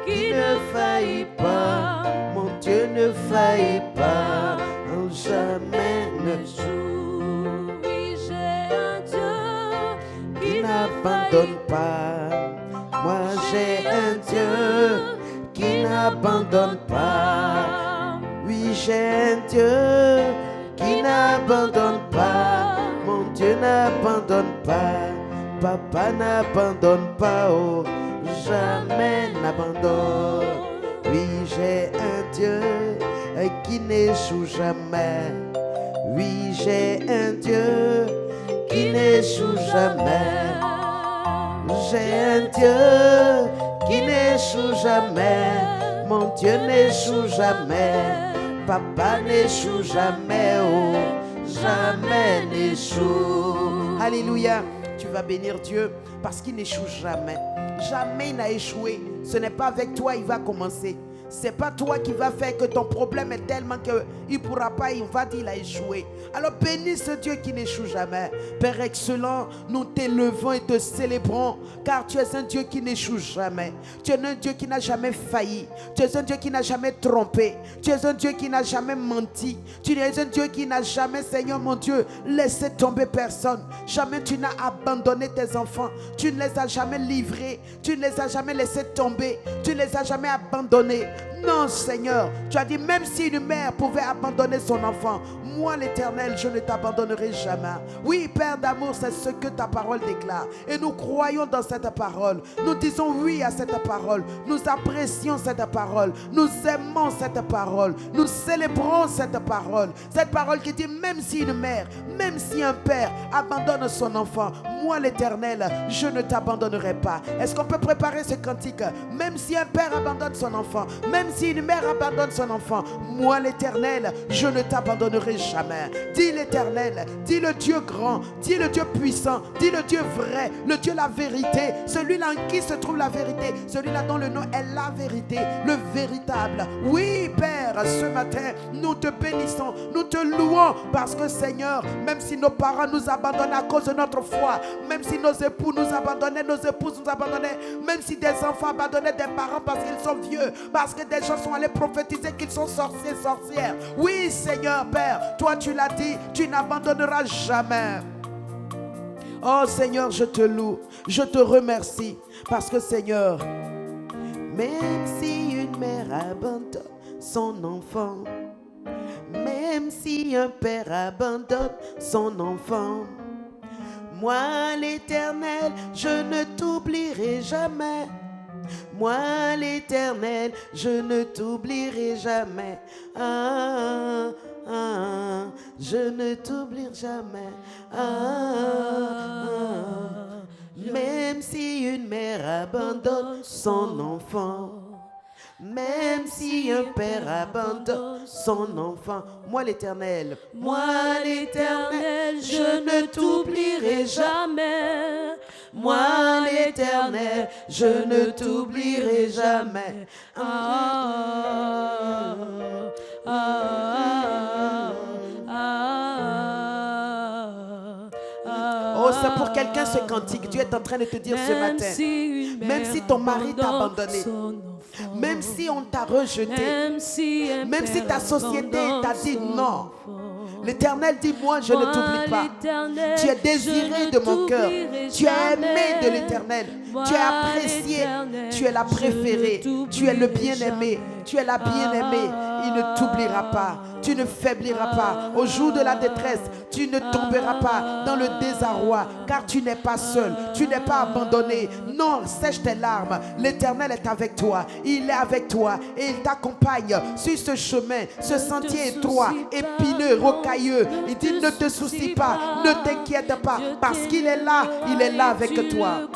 qui ne faillit pas. Mon Dieu ne faillit pas, jamais ne joue. Oui, j'ai un Dieu qui n'abandonne pas. Moi j'ai un Dieu qui n'abandonne pas. Oui, j'ai un Dieu qui n'abandonne pas. Mon Dieu n'abandonne pas. Papa n'abandonne pas. Oh, jamais n'abandonne. Oui, j'ai un Dieu qui n'échoue jamais. Oui, j'ai un Dieu qui n'échoue jamais. J'ai un Dieu qui n'échoue jamais. Mon Dieu n'échoue jamais. Papa n'échoue jamais. Oh, jamais n'échoue. Alléluia. tu vas bénir Dieu parce qu'il n'échoue jamais. Jamais il n'a échoué. Ce n'est pas avec toi il va commencer. C'est pas toi qui va faire que ton problème est tellement qu'il ne pourra pas, il va dire qu'il a échoué. Alors bénis ce Dieu qui n'échoue jamais. Père excellent, nous t'élevons et te célébrons car tu es un Dieu qui n'échoue jamais. Tu es un Dieu qui n'a jamais failli. Tu es un Dieu qui n'a jamais trompé. Tu es un Dieu qui n'a jamais menti. Tu es un Dieu qui n'a jamais, Seigneur mon Dieu, laissé tomber personne. Jamais tu n'as abandonné tes enfants. Tu ne les as jamais livrés. Tu ne les as jamais laissés tomber. Tu ne les as jamais abandonnés. Non, Seigneur, tu as dit même si une mère pouvait abandonner son enfant, moi l'Éternel, je ne t'abandonnerai jamais. Oui, Père d'amour, c'est ce que ta parole déclare. Et nous croyons dans cette parole. Nous disons oui à cette parole. Nous apprécions cette parole. Nous aimons cette parole. Nous célébrons cette parole. Cette parole qui dit même si une mère, même si un père abandonne son enfant, moi l'Éternel, je ne t'abandonnerai pas. Est-ce qu'on peut préparer ce cantique? Même si un père abandonne son enfant, même si une mère abandonne son enfant, moi l'Éternel, je ne t'abandonnerai jamais. Dis l'Éternel, dis le Dieu grand, dis le Dieu puissant, dis le Dieu vrai, le Dieu la vérité, celui-là en qui se trouve la vérité, celui-là dont le nom est la vérité, le véritable. Oui, Père, ce matin, nous te bénissons, nous te louons parce que Seigneur, même si nos parents nous abandonnent à cause de notre foi, même si nos époux nous abandonnaient, nos épouses nous abandonnaient, même si des enfants abandonnaient des parents parce qu'ils sont vieux, parce que des gens sont allés prophétiser qu'ils sont sorciers, sorcières. Oui, Seigneur, Père, toi tu l'as dit, tu n'abandonneras jamais. Oh Seigneur, je te loue, je te remercie parce que Seigneur, même si une mère abandonne son enfant, même si un père abandonne son enfant, moi l'Éternel, je ne t'oublierai jamais. Moi l'Éternel, je ne t'oublierai jamais. Ah, ah, je ne t'oublierai jamais. Même si une mère abandonne son enfant, même si un père abandonne son enfant, moi l'Éternel, je ne t'oublierai jamais. Moi l'Éternel, je ne t'oublierai jamais. Oh, c'est pour quelqu'un ce cantique. Dieu est en train de te dire ce matin, même si ton mari t'a abandonné, même si on t'a rejeté, même si ta société t'a dit non, l'Éternel dit moi je ne t'oublie pas. Tu es désiré de mon cœur. Tu es aimé de l'Éternel. Tu es apprécié. Tu es la préférée. Tu es le bien-aimé. Tu es la bien-aimée. Il ne t'oubliera pas. Tu ne faibliras pas. Au jour de la détresse, tu ne tomberas pas dans le désarroi, car tu n'es pas seul. Tu n'es pas abandonné. Non, sèche tes larmes. L'Éternel est avec toi. Il est avec toi et il t'accompagne sur ce chemin, ce sentier étroit, épineux, rocailleux. Il dit ne te soucie pas, ne t'inquiète pas, parce qu'il est là, il est là avec toi.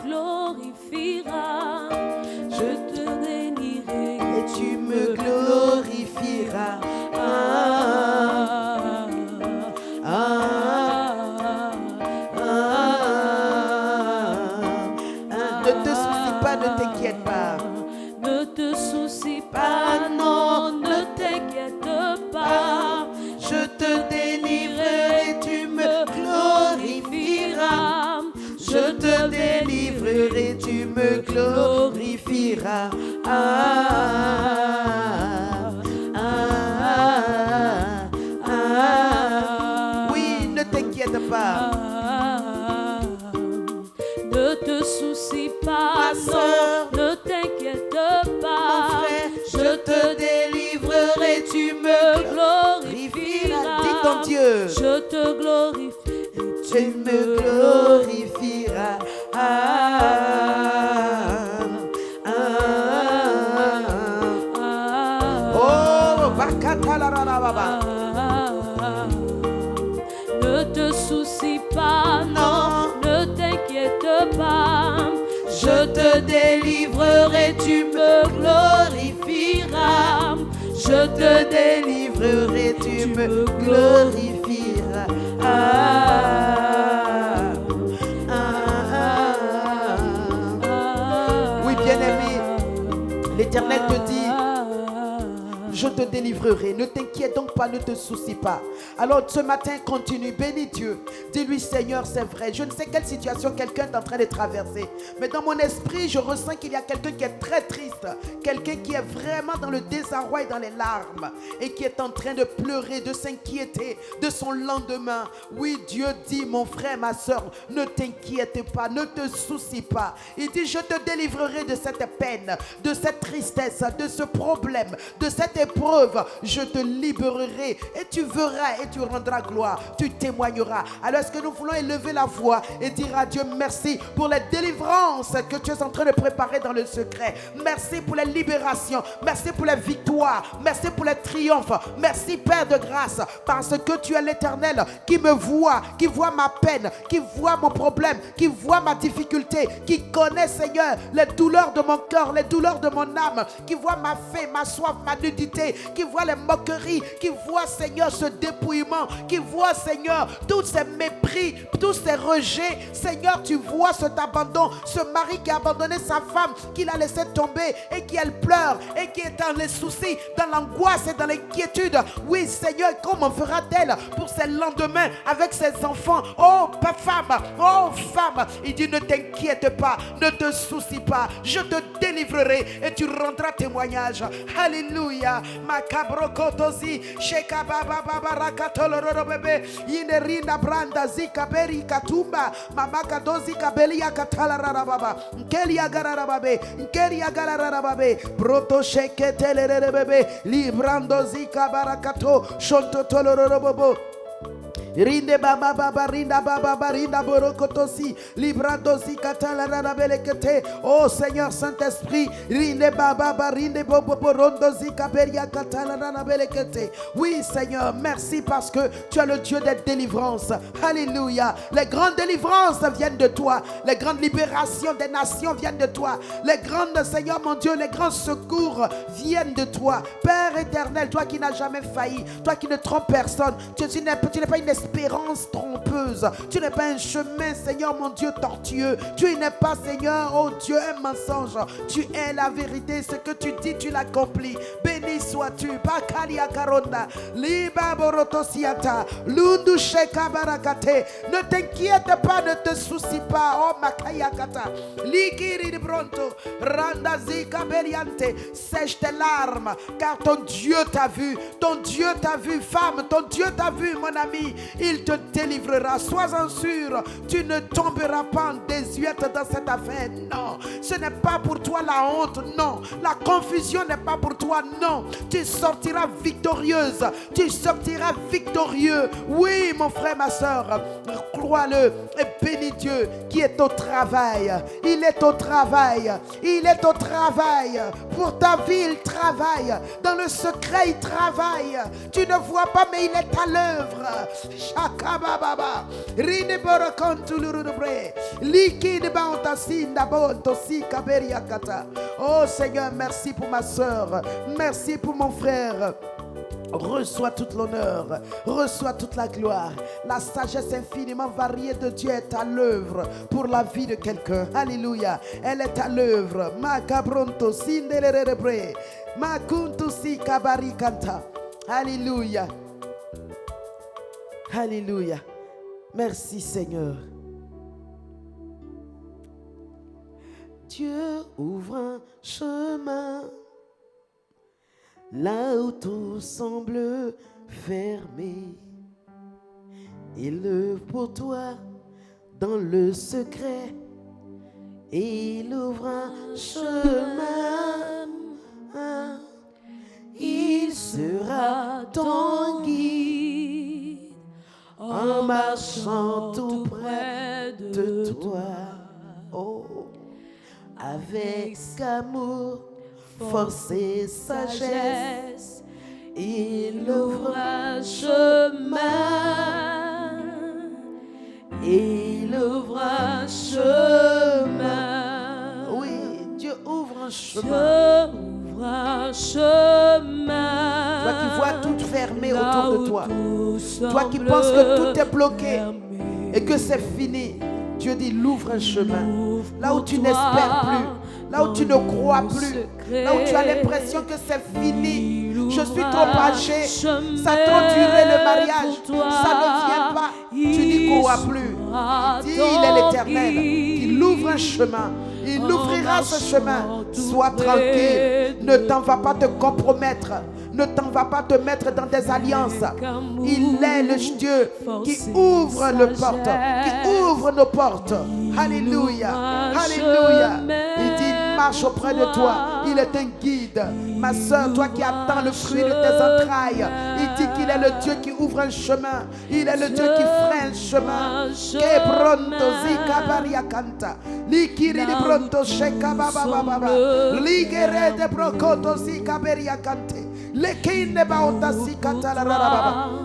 Je te bénirai et tu me glorifieras. Ne te soucie pas, ne t'inquiète pas. Ne te soucie pas, non, ne t'inquiète pas. Je te délivrerai, tu me glorifieras. Je te délivrerai, tu me glorifieras. Oui, ne t'inquiète pas. Ne te soucie pas, Ma soeur, ne t'inquiète pas. Mon frère, je te délivrerai, tu me glorifieras. Dis ton Dieu. Je te glorifie. Tu me glorifieras. Oh, Bakatalarababa. Ne te soucie pas, non, ne t'inquiète pas. Je te délivrerai, tu me glorifieras. Je te délivrerai, tu me glorifieras. délivrerai. Ne t'inquiète donc pas, ne te soucie pas. Alors ce matin, continue, bénis Dieu. Dis-lui, Seigneur, c'est vrai. Je ne sais quelle situation quelqu'un est en train de traverser, mais dans mon esprit, je ressens qu'il y a quelqu'un qui est très triste, quelqu'un qui est vraiment dans le désarroi et dans les larmes, et qui est en train de pleurer, de s'inquiéter de son lendemain. Oui, Dieu dit, mon frère, ma soeur, ne t'inquiète pas, ne te soucie pas. Il dit, je te délivrerai de cette peine, de cette tristesse, de ce problème, de cette épreuve. Je te libérerai et tu verras et tu rendras gloire, tu témoigneras. Alors est-ce que nous voulons élever la voix et dire à Dieu merci pour les délivrances que tu es en train de préparer dans le secret. Merci pour les libérations, merci pour les victoires, merci pour les triomphes. Merci Père de grâce, parce que tu es l'Éternel qui me voit, qui voit ma peine, qui voit mon problème, qui voit ma difficulté, qui connaît, Seigneur, les douleurs de mon cœur, les douleurs de mon âme, qui voit ma faim, ma soif, ma nudité, qui voit les moqueries, qui voit, Seigneur, ce dépouillement, qui voit, Seigneur, tous ces mépris, tous ces rejets. Seigneur, tu vois cet abandon, ce mari qui a abandonné sa femme, qui l'a laissé tomber et qui elle pleure et qui est dans les soucis, dans l'angoisse et dans l'inquiétude. Oui, Seigneur, comment fera-t-elle pour ses lendemains avec ses enfants? Oh, femme, il dit, ne t'inquiète pas, ne te soucie pas, je te délivrerai et tu rendras témoignage. Alléluia. Makabrokotozi, Shekababa Barakatolorobebe, Inerinda Branda Zikaberi Katumba, Mamakadozi Kabelia Katalarababa, Nkelia Gararababe, Nkelia Gararababe, Broto Sheketelebebe, Librando Zikabarakato, Shontotolorobobo. Rinde baba baba rinda baba barinda borokotosi libradosi katalarana belekete. Oh Seigneur Saint-Esprit, rinde baba barinde bobo borondosi kaberia katalarana belekete. Oui Seigneur, merci parce que tu es le Dieu des délivrances. Alléluia. Les grandes délivrances viennent de toi. Les grandes libérations des nations viennent de toi. Les grandes, Seigneur mon Dieu, les grands secours viennent de toi. Père éternel, toi qui n'as jamais failli, toi qui ne trompes personne, tu n'es pas une espérance trompeuse. Tu n'es pas un chemin, Seigneur mon Dieu, tortueux. Tu n'es pas, Seigneur, oh Dieu, un mensonge. Tu es la vérité. Ce que tu dis, tu l'accomplis. Béni sois-tu. Bakalia karonda. Liba borotosiata. Lundu sheka barakate. Ne t'inquiète pas, ne te soucie pas. Oh makaya kata. Likiri di bronto. Randa zika beriante. Sèche tes larmes, car ton Dieu t'a vu. Ton Dieu t'a vu, femme. Ton Dieu t'a vu, mon ami. Il te délivrera. Sois-en sûr, tu ne tomberas pas en désuète dans cette affaire. Non, ce n'est pas pour toi la honte. Non, la confusion n'est pas pour toi. Non, tu sortiras victorieuse. Tu sortiras victorieux. Oui, mon frère, ma soeur, crois-le et bénis Dieu qui est au travail. Il est au travail. Il est au travail. Pour ta vie, il travaille. Dans le secret, il travaille. Tu ne vois pas, mais il est à l'œuvre. Shakababa, Rineborokontulurubre, Likidebaontasinda Bontosi Kaberiakata. Oh Seigneur, merci pour ma soeur, merci pour mon frère. Reçois toute l'honneur, reçois toute la gloire. La sagesse infiniment variée de Dieu est à l'œuvre pour la vie de quelqu'un. Alléluia. Elle est à l'œuvre. Makabronto Sindererebre, Makuntusi Kabarikanta. Alléluia. Alléluia. Merci Seigneur. Dieu ouvre un chemin là où tout semble fermé. Il ouvre pour toi dans le secret. Il ouvre un chemin. Il sera ton guide en marchant tout près de toi. Oh, avec amour, force et sagesse, il ouvre un chemin. Il ouvre un chemin. Oui, Dieu ouvre un chemin. Dieu ouvre un chemin. Toi qui vois tout fermé autour de toi. Toi qui penses que tout est bloqué et que c'est fini. Dieu dit, il ouvre un chemin. Là où tu n'espères plus. Là où tu ne crois plus, là où tu as l'impression que c'est fini, Je suis trop âgé. Ça a trop duré le mariage. Ça ne vient pas. Tu n'y crois plus. Il dit, il est l'Éternel. Il ouvre un chemin. Il ouvrira ce chemin. Sois tranquille. Ne t'en vas pas te compromettre. Ne t'en vas pas te mettre dans des alliances. Il est le Dieu qui ouvre les portes. Qui ouvre nos portes. Alléluia. Alléluia. Il dit, il marche auprès de toi. Il est un guide. Ma soeur, toi qui attends le fruit de tes entrailles. Il dit qu'il est le Dieu qui ouvre un chemin. Il est le Dieu qui ferait un chemin.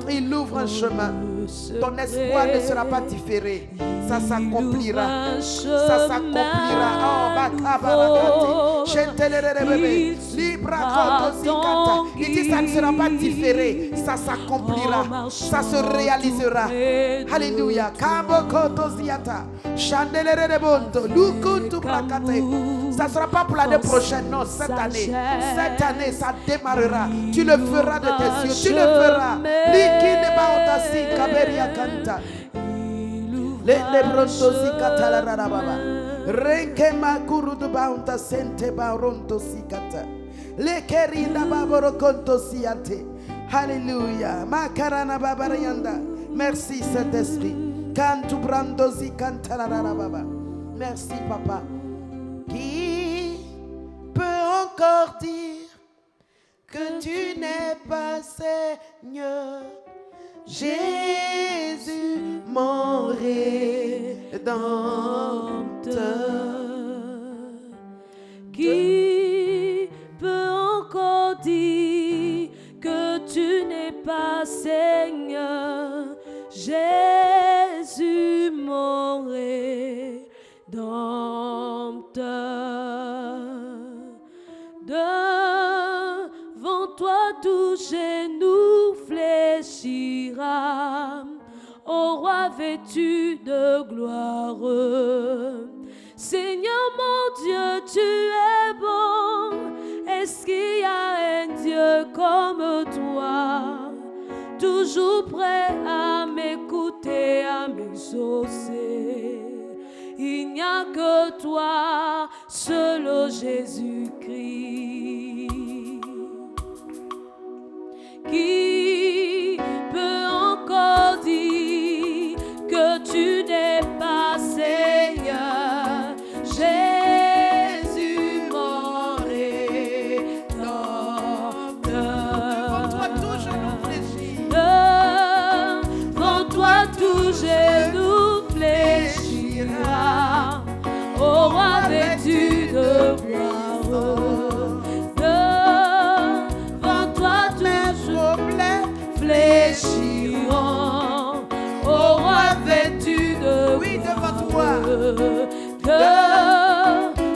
Il ouvre un chemin. Ton espoir ne sera pas différé. Ça s'accomplira. Ça s'accomplira. Il dit ça ne sera pas différé. Ça s'accomplira. Ça se réalisera. Alléluia. Ça ne sera pas pour l'année prochaine. Non, cette année. Cette année, ça démarrera. Tu le feras de tes yeux. Tu le feras. Renke makuru du baunta sente baronto sikata. Le kerinda baboro konto siate. Alléluia. Makarana babarayanda. Merci Saint-Esprit. Kantu brando zikanta la baba. Merci Papa. Qui peut encore dire que tu n'es pas Seigneur? Jésus, mon rédempteur. Qui peut encore dire que tu n'es pas Seigneur? Jésus, mon rédempteur. Devant toi tout genou fléchira, ô roi vêtu de gloire. Seigneur mon Dieu, tu es bon. Est-ce qu'il y a un Dieu comme toi, toujours prêt à m'écouter, à m'exaucer? Il n'y a que toi, seul ô Jésus-Christ. Qui peut encore dire que tu n'es pas Seigneur? Jésus, mon rédempteur. Devant toi tout genou fléchit. Devant toi tout genou fléchira, ô roi vêtu de gloire. Fléchiront, ô roi vêtu de oui, devant toi.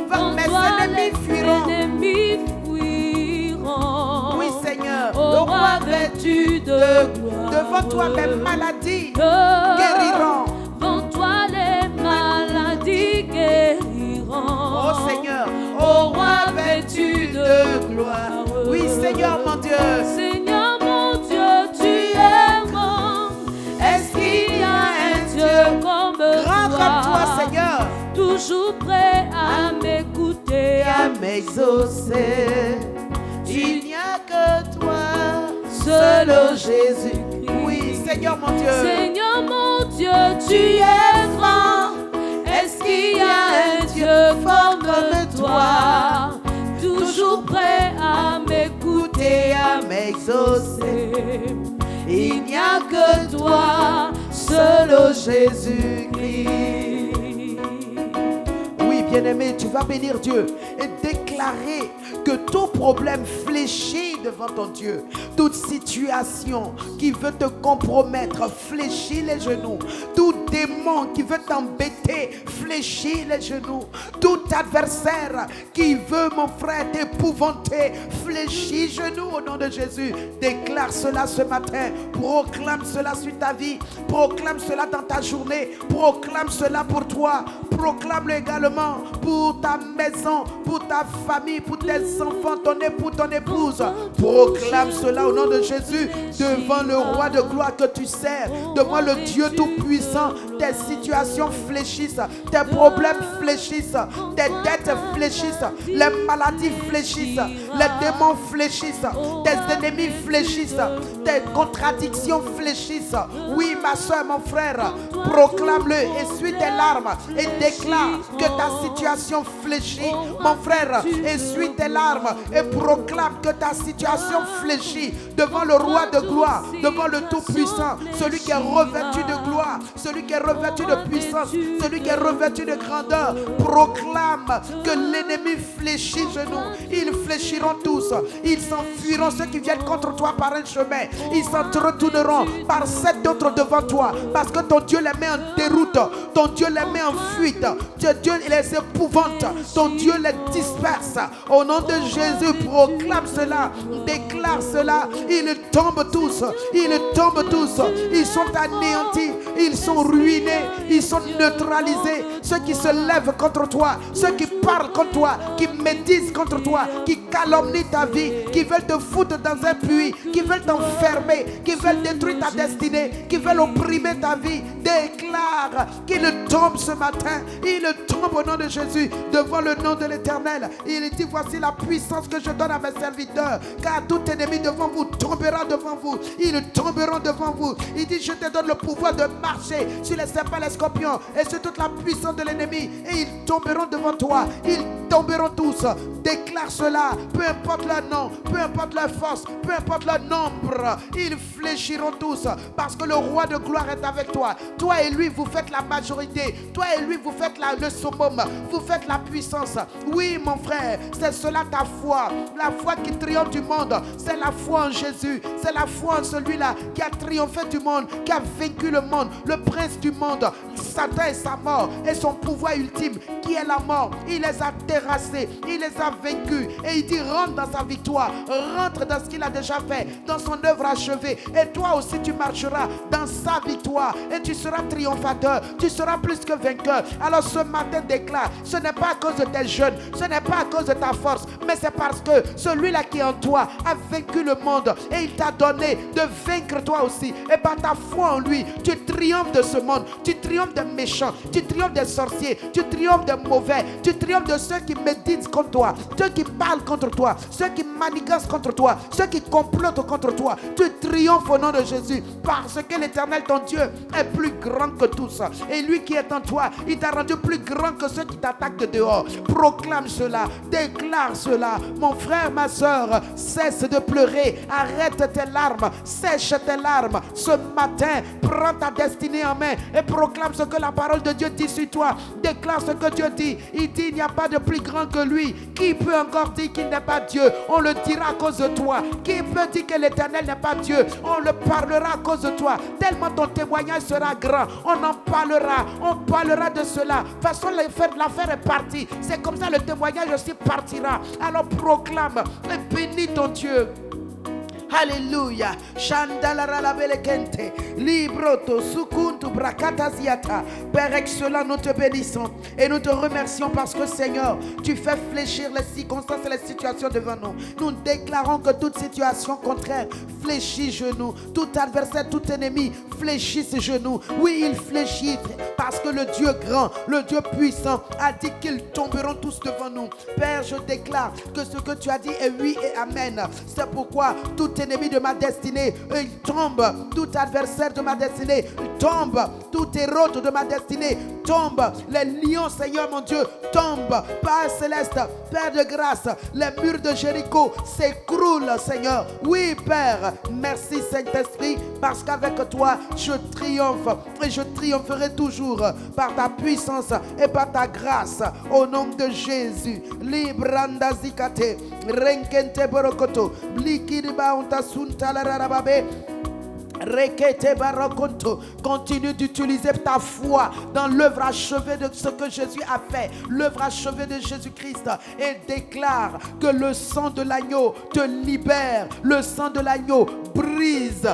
Devant mes toi, ennemis fuiront. les ennemis fuiront. Oui, Seigneur. Ô roi vêtu de gloire. Devant toi, mes maladies guériront. Devant toi, les maladies guériront. Oh Seigneur. Ô roi vêtu de gloire. Oui, Seigneur, mon Dieu. Seigneur, mon Dieu, tu es bon. Est-ce qu'il y a un Dieu comme Grand comme toi, Seigneur. toujours prêt à m'écouter, À m'exaucer. Il n'y a que toi, seul ô Jésus. Oui, Seigneur, mon Dieu. Seigneur, mon Dieu, tu es grand. Est-ce qu'il y a un Dieu comme toi, toujours prêt à m'écouter, à m'exaucer. Il n'y a que toi, seul ô Jésus-Christ. Oui, bien-aimé, tu vas bénir Dieu et déclarer que tout problème fléchit devant ton Dieu. Toute situation qui veut te compromettre, fléchit les genoux. Tout démon qui veut t'embêter, fléchit les genoux. Tout adversaire qui veut, mon frère, t'épouvanter, fléchit genoux au nom de Jésus. Déclare cela ce matin. Proclame cela sur ta vie. Proclame cela dans ta journée. Proclame cela pour toi. Proclame-le également pour ta maison, pour ta famille, pour tes enfants, ton époux, ton épouse. Proclame cela au nom de Jésus devant le roi de gloire que tu sers, devant le Dieu tout-puissant. Tes situations fléchissent, tes problèmes fléchissent, tes dettes fléchissent, les maladies fléchissent, les démons fléchissent, tes ennemis fléchissent, tes contradictions fléchissent. Oui, ma soeur, mon frère, proclame-le, essuie tes larmes et déclare que ta situation fléchit. Mon frère, essuie tes larmes et proclame que ta situation fléchit devant le roi de gloire, devant le tout-puissant, celui qui est revêtu de gloire, celui qui est revêtu de puissance, celui qui est revêtu de grandeur. Proclame que l'ennemi fléchit genoux. Ils fléchiront tous. Ils s'enfuiront, ceux qui viennent contre toi par un chemin. Ils s'en retourneront par 7 autres devant toi, parce que ton Dieu les met en déroute, ton Dieu les met en fuite, ton Dieu les épouvante, ton Dieu les disperse. Au nom de Jésus, proclame cela, déclare cela. Ils tombent tous, ils tombent tous, ils sont anéantis, ils sont ruinés, ils sont neutralisés. Ceux qui se lèvent contre toi, ceux qui parlent contre toi, qui médisent contre toi, qui calomnient ta vie, qui veulent te foutre dans un puits, qui veulent t'enfermer, qui veulent détruire ta destinée, qui veulent opprimer ta vie, déclare qu'ils tombent ce matin. Ils tombent au nom de Jésus devant le nom de l'Éternel. Il dit: voici la puissance que je donne à mes serviteurs, car tout ennemi devant vous tombera devant vous. Ils tomberont devant vous. Il dit: je te donne le pouvoir de marcher sur les serpents, les scorpions et sur toute la puissance de l'ennemi, et ils tomberont devant toi. Ils tomberont tous. Déclare cela, peu importe leur nom, peu importe leur force, peu importe leur nombre, ils fléchiront tous, parce que le roi de gloire est avec toi. Toi et lui, vous faites la majorité. Toi et lui, vous faites le summum, vous faites la puissance. Oui, mon frère, c'est cela ta foi. La foi qui triomphe du monde, c'est la foi en Jésus. C'est la foi en celui-là qui a triomphé du monde, qui a vaincu le monde, le prince du monde, Satan et sa mort et son pouvoir ultime qui est la mort. Il les a terrassés, il les a vaincus, et il dit: rentre dans sa victoire, rentre dans ce qu'il a déjà fait, dans son œuvre achevée, et toi aussi tu marcheras dans sa victoire et tu seras triomphateur, tu seras plus que vainqueur. Alors ce matin, déclare: ce n'est pas à cause de tes jeunes, ce n'est pas à cause de ta force, mais c'est parce que celui-là qui est en toi a vaincu le monde, et il t'a donné de vaincre toi aussi, et par ta foi en lui, tu triomphes de ce monde, tu triomphes des méchants, tu triomphes des sorciers, tu triomphes des mauvais, tu triomphes de ceux qui méditent contre toi, ceux qui parlent contre toi, ceux qui manigancent contre toi, ceux qui complotent contre toi. Tu triomphes au nom de Jésus, parce que l'Éternel ton Dieu est plus grand que tous, et lui qui est en toi, il t'a rendu plus grand que ceux qui t'attaquent de dehors. Proclame cela, déclare cela. Mon frère, ma soeur, cesse de pleurer, arrête tes larmes, sèche tes larmes. Ce matin, prends ta destinée en main et proclame ce que la parole de Dieu dit sur toi. Déclare ce que Dieu dit. Il dit: il n'y a pas de plus grand que lui. Qui peut encore dire qu'il n'est pas Dieu? On le dira à cause de toi. Qui peut dire que l'Éternel n'est pas Dieu? On le parlera à cause de toi. Tellement ton témoignage sera grand, on en parlera, on parlera de cela. De toute façon, l'affaire est partie. C'est comme ça, le témoignage aussi partira. Alors proclame et bénis ton Dieu. Alléluia. Chandalara la belle kente. Libroto sukuntu brakata ziata. Père excellent, nous te bénissons et nous te remercions parce que Seigneur, tu fais fléchir les circonstances et les situations devant nous. Nous déclarons que toute situation contraire fléchit genoux. Tout adversaire, tout ennemi fléchit ses genoux. Oui, il fléchit parce que le Dieu grand, le Dieu puissant a dit qu'ils tomberont tous devant nous. Père, je déclare que ce que tu as dit est oui et amen. C'est pourquoi tout ennemi de ma destinée, il tombe. Tout adversaire de ma destinée, il tombe. Tout héros de ma destinée, tombe. Les lions, Seigneur mon Dieu, tombent. Père céleste, Père de grâce, les murs de Jéricho s'écroulent, Seigneur. Oui, Père, merci Saint-Esprit, parce qu'avec toi, je triomphe et je triompherai toujours par ta puissance et par ta grâce. Au nom de Jésus. Libranda zikate, renkente borokoto, blikiriba untasunta la rababe. Continue d'utiliser ta foi dans l'œuvre achevée de ce que Jésus a fait, l'œuvre achevée de Jésus-Christ, et déclare que le sang de l'agneau te libère. Le sang de l'agneau brise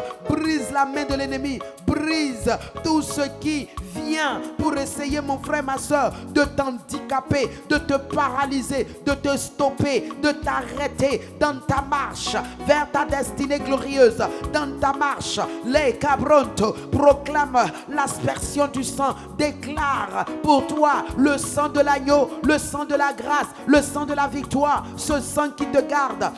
la main de l'ennemi, brise tout ce qui vient pour essayer, mon frère, ma soeur, de t'handicaper, de te paralyser, de te stopper, de t'arrêter dans ta marche vers ta destinée glorieuse, dans ta marche, les cabronto, proclame l'aspersion du sang, déclare pour toi le sang de l'agneau, le sang de la grâce, le sang de la victoire, ce sang qui te garde.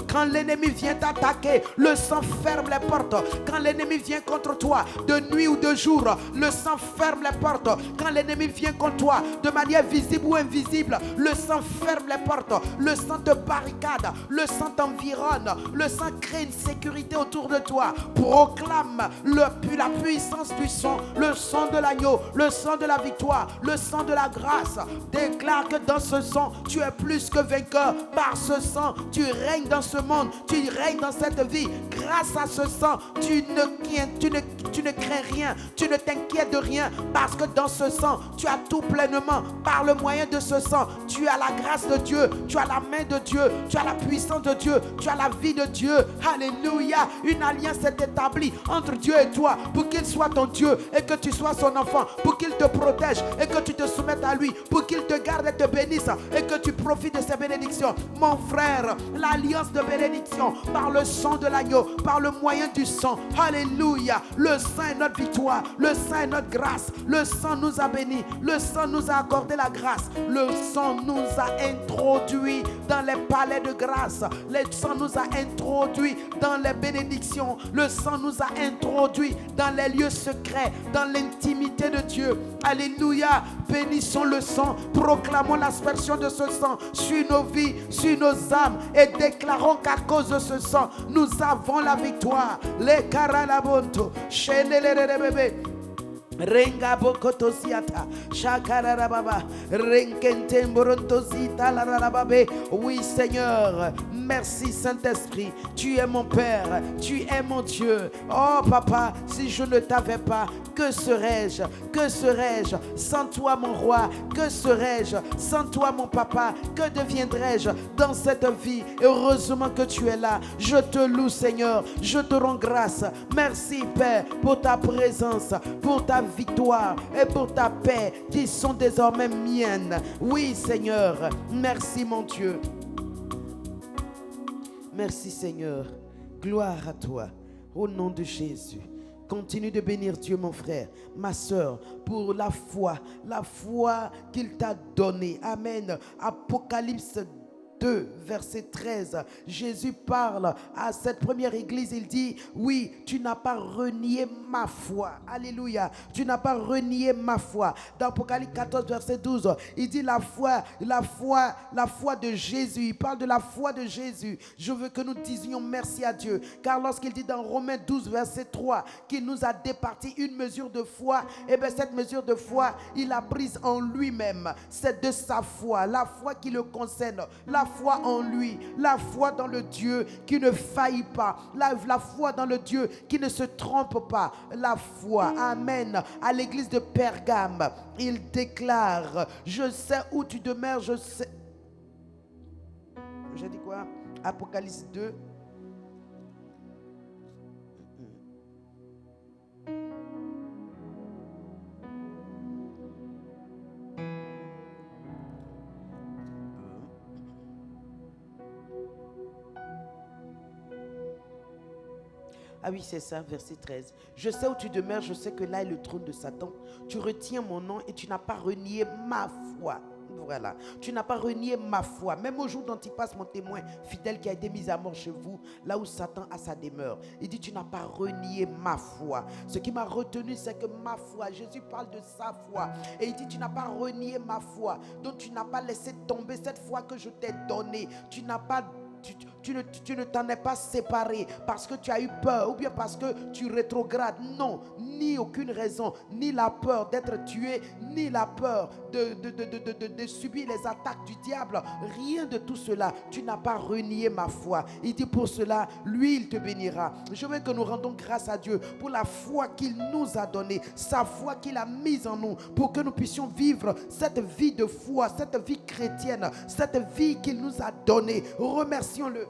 Quand l'ennemi vient t'attaquer, le sang ferme les portes. Quand l'ennemi vient contre toi de nuit ou de jour, le sang ferme les portes. Quand l'ennemi vient contre toi de manière visible ou invisible, le sang ferme les portes. Le sang te barricade, le sang t'environne, le sang crée une sécurité autour de toi. Proclame la puissance du sang, le sang de l'agneau, le sang de la victoire, le sang de la grâce. Déclare que dans ce sang, tu es plus que vainqueur. Par ce sang, tu règnes dans ce monde, tu règnes dans cette vie. Grâce à ce sang, tu ne crains rien, tu ne t'inquiètes de rien, parce que dans ce sang, tu as tout pleinement. Par le moyen de ce sang, tu as la grâce de Dieu, tu as la main de Dieu, tu as la puissance de Dieu, tu as la vie de Dieu. Alléluia. Une alliance est établie entre Dieu et toi pour qu'il soit ton Dieu et que tu sois son enfant, pour qu'il te protège et que tu te soumettes à lui, pour qu'il te garde et te bénisse et que tu profites de ses bénédictions. Mon frère, l'alliance de bénédiction par le sang de l'agneau, par le moyen du sang. Alléluia. Le sang est notre victoire, le sang est notre grâce, le sang nous a bénis, le sang nous a accordé la grâce, le sang nous a introduits dans les palais de grâce, le sang nous a introduits dans les bénédictions, le sang nous a introduits dans les lieux secrets, dans l'intimité de Dieu. Alléluia. Bénissons le sang, proclamons l'aspersion de ce sang sur nos vies, sur nos âmes, et déclarons qu'à cause de ce sang, nous avons la victoire. Les caralabonto, bébé. Renga bokotosiata shakarababa renkente mborontosita larababe. Oui Seigneur, merci Saint-Esprit, tu es mon Père, tu es mon Dieu. Oh Papa, si je ne t'avais pas, que serais-je sans toi mon roi? Que serais-je sans toi mon papa? Que deviendrais-je dans cette vie? Heureusement que tu es là. Je te loue Seigneur, je te rends grâce. Merci Père pour ta présence, pour ta victoire et pour ta paix qui sont désormais miennes. Oui Seigneur, merci mon Dieu. Merci Seigneur, gloire à toi, au nom de Jésus. Continue de bénir Dieu mon frère, ma soeur, pour la foi qu'il t'a donnée. Amen. Apocalypse 2, verset 13, Jésus parle à cette première église, il dit, oui, tu n'as pas renié ma foi. Alléluia, tu n'as pas renié ma foi. Dans Apocalypse 14, verset 12, il dit la foi de Jésus. Il parle de la foi de Jésus. Je veux que nous disions merci à Dieu, car lorsqu'il dit dans Romains 12, verset 3, qu'il nous a départi une mesure de foi, et bien cette mesure de foi, il a prise en lui-même. C'est de sa foi, la foi qui le concerne, la foi en lui, la foi dans le Dieu qui ne faillit pas, la foi dans le Dieu qui ne se trompe pas, la foi, amen. À l'église de Pergame, il déclare, je sais où tu demeures, je sais. J'ai dit quoi? Apocalypse 2. Ah oui, c'est ça, verset 13. Je sais où tu demeures, je sais que là est le trône de Satan. Tu retiens mon nom et tu n'as pas renié ma foi. Voilà, tu n'as pas renié ma foi. Même au jour d'Antipas, mon témoin fidèle qui a été mis à mort chez vous, là où Satan a sa demeure. Il dit, tu n'as pas renié ma foi. Ce qui m'a retenu, c'est que ma foi, Jésus parle de sa foi. Et il dit, tu n'as pas renié ma foi. Donc tu n'as pas laissé tomber cette foi que je t'ai donnée. Tu n'as pas... Tu ne t'en es pas séparé parce que tu as eu peur ou bien parce que tu rétrogrades. Non, ni aucune raison, ni la peur d'être tué, ni la peur de subir les attaques du diable. Rien de tout cela. Tu n'as pas renié ma foi. Il dit pour cela, lui, il te bénira. Je veux que nous rendons grâce à Dieu pour la foi qu'il nous a donnée, sa foi qu'il a mise en nous pour que nous puissions vivre cette vie de foi, cette vie chrétienne, cette vie qu'il nous a donnée. Remercions-le.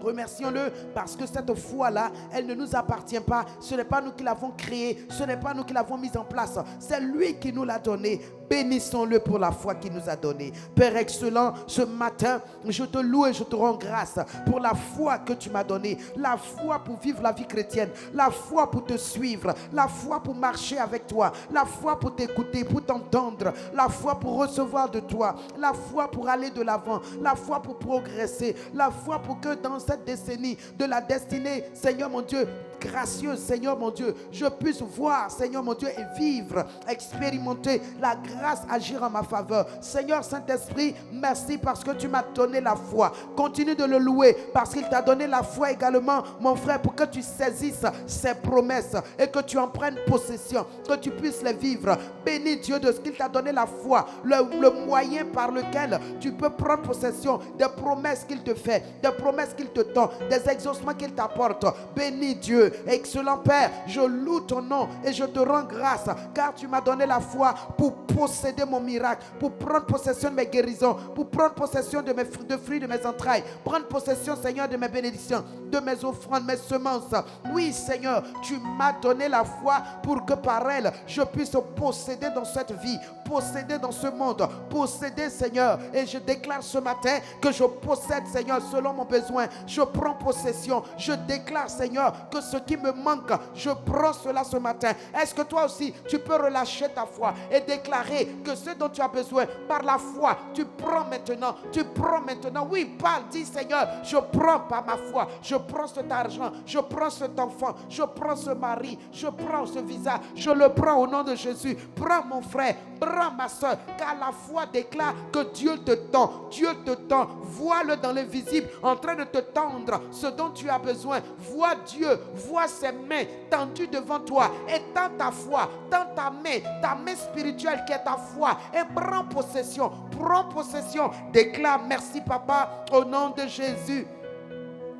Remercions-le parce que cette foi-là, elle ne nous appartient pas. Ce n'est pas nous qui l'avons créée, ce n'est pas nous qui l'avons mise en place. C'est lui qui nous l'a donnée. Bénissons-le pour la foi qu'il nous a donnée. Père excellent, ce matin, je te loue et je te rends grâce pour la foi que tu m'as donnée. La foi pour vivre la vie chrétienne. La foi pour te suivre. La foi pour marcher avec toi. La foi pour t'écouter, pour t'entendre. La foi pour recevoir de toi. La foi pour aller de l'avant. La foi pour progresser. La foi pour que dans cette décennie de la destinée, Seigneur mon Dieu, gracieux, Seigneur mon Dieu, je puisse voir, Seigneur mon Dieu, et vivre, expérimenter la grâce agir en ma faveur. Seigneur Saint-Esprit, merci parce que tu m'as donné la foi. Continue de le louer parce qu'il t'a donné la foi également, mon frère, pour que tu saisisses ses promesses et que tu en prennes possession, que tu puisses les vivre. Bénis Dieu de ce qu'il t'a donné la foi, le moyen par lequel tu peux prendre possession des promesses qu'il te fait, des promesses qu'il te donne, des exaucements qu'il t'apporte. Bénis Dieu. Excellent Père, je loue ton nom et je te rends grâce car tu m'as donné la foi pour posséder mon miracle, pour prendre possession de mes guérisons, pour prendre possession de mes fruits de mes entrailles, prendre possession, Seigneur, de mes bénédictions, de mes offrandes, mes semences. Oui, Seigneur, tu m'as donné la foi pour que par elle, je puisse posséder dans cette vie, posséder dans ce monde, posséder, Seigneur. Et je déclare ce matin que je possède, Seigneur, selon mon besoin. Je prends possession. Je déclare, Seigneur, que ce qui me manque, je prends cela ce matin. Est-ce que toi aussi, tu peux relâcher ta foi et déclarer que ce dont tu as besoin, par la foi, tu prends maintenant. Tu prends maintenant. Oui, parle, dis, Seigneur, je prends par ma foi. Je prends cet argent. Je prends cet enfant. Je prends ce mari. Je prends ce visa. Je le prends au nom de Jésus. Prends mon frère. Prends ma soeur. Car la foi déclare que Dieu te tend. Dieu te tend. Vois-le dans l'invisible en train de te tendre ce dont tu as besoin. Vois Dieu. Vois ses mains tendues devant toi. Et tends ta foi. Tends ta main spirituelle qui est ta foi. Et prends possession. Prends possession. Déclare merci Papa au nom de Jésus.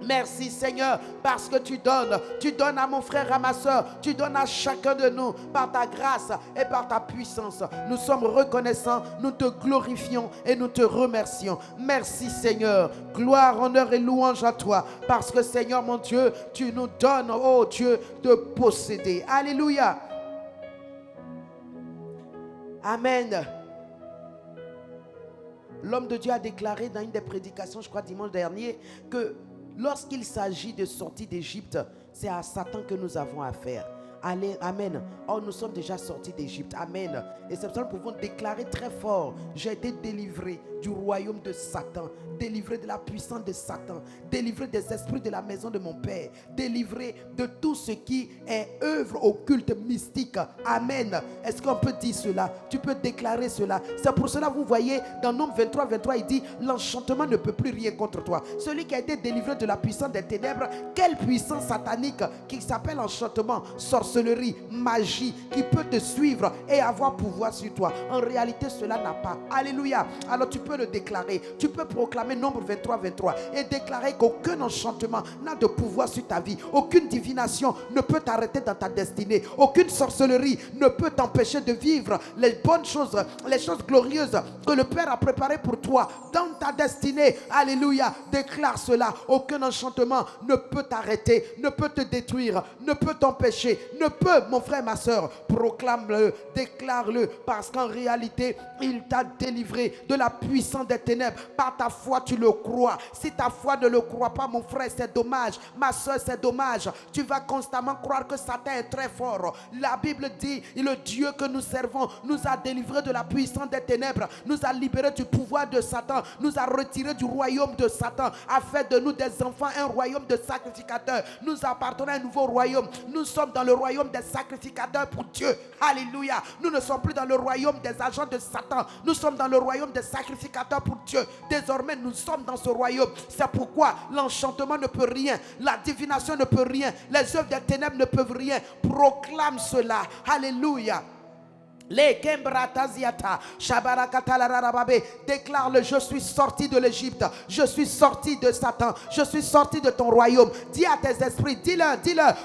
Merci Seigneur parce que tu donnes à mon frère, à ma soeur, tu donnes à chacun de nous par ta grâce et par ta puissance. Nous sommes reconnaissants, nous te glorifions et nous te remercions. Merci Seigneur, gloire, honneur et louange à toi parce que Seigneur mon Dieu, tu nous donnes, oh Dieu, de posséder. Alléluia. Amen. L'homme de Dieu a déclaré dans une des prédications, je crois dimanche dernier, que lorsqu'il s'agit de sortie d'Égypte, c'est à Satan que nous avons affaire. Allez, amen. Oh, nous sommes déjà sortis d'Égypte. Amen. Et c'est pour ça que nous pouvons déclarer très fort: j'ai été délivré du royaume de Satan, délivré de la puissance de Satan, délivré des esprits de la maison de mon Père, délivré de tout ce qui est œuvre occulte, mystique. Amen. Est-ce qu'on peut dire cela? Tu peux déclarer cela. C'est pour cela, vous voyez, dans Nombre 23, 23, il dit: l'enchantement ne peut plus rien contre toi. Celui qui a été délivré de la puissance des ténèbres, quelle puissance satanique qui s'appelle enchantement, sorcellerie, magie, qui peut te suivre et avoir pouvoir sur toi. En réalité, cela n'a pas. Alléluia. Alors tu peux le déclarer. Tu peux proclamer Nombre 23, 23 et déclarer qu'aucun enchantement n'a de pouvoir sur ta vie. Aucune divination ne peut t'arrêter dans ta destinée. Aucune sorcellerie ne peut t'empêcher de vivre les bonnes choses, les choses glorieuses que le Père a préparées pour toi dans ta destinée. Alléluia. Déclare cela. Aucun enchantement ne peut t'arrêter, ne peut te détruire, ne peut t'empêcher, ne peut, mon frère, ma soeur. Proclame-le, déclare-le, parce qu'en réalité, il t'a délivré de la puissance des ténèbres. Par ta foi, tu le crois. Si ta foi ne le croit pas, mon frère, c'est dommage. Ma soeur, c'est dommage. Tu vas constamment croire que Satan est très fort. La Bible dit, le Dieu que nous servons nous a délivré de la puissance des ténèbres, nous a libérés du pouvoir de Satan, nous a retirés du royaume de Satan, a fait de nous des enfants un royaume de sacrificateurs. Nous appartenons à un nouveau royaume. Nous sommes dans le royaume des sacrificateurs pour Dieu. Alléluia. Nous ne sommes plus dans le royaume des agents de Satan. Nous sommes dans le royaume des sacrificateurs pour Dieu. Désormais, nous sommes dans ce royaume. C'est pourquoi l'enchantement ne peut rien. La divination ne peut rien. Les œuvres des ténèbres ne peuvent rien. Proclame cela. Alléluia. Déclare-le: je suis sorti de l'Égypte, je suis sorti de Satan, je suis sorti de ton royaume. Dis à tes esprits, dis-le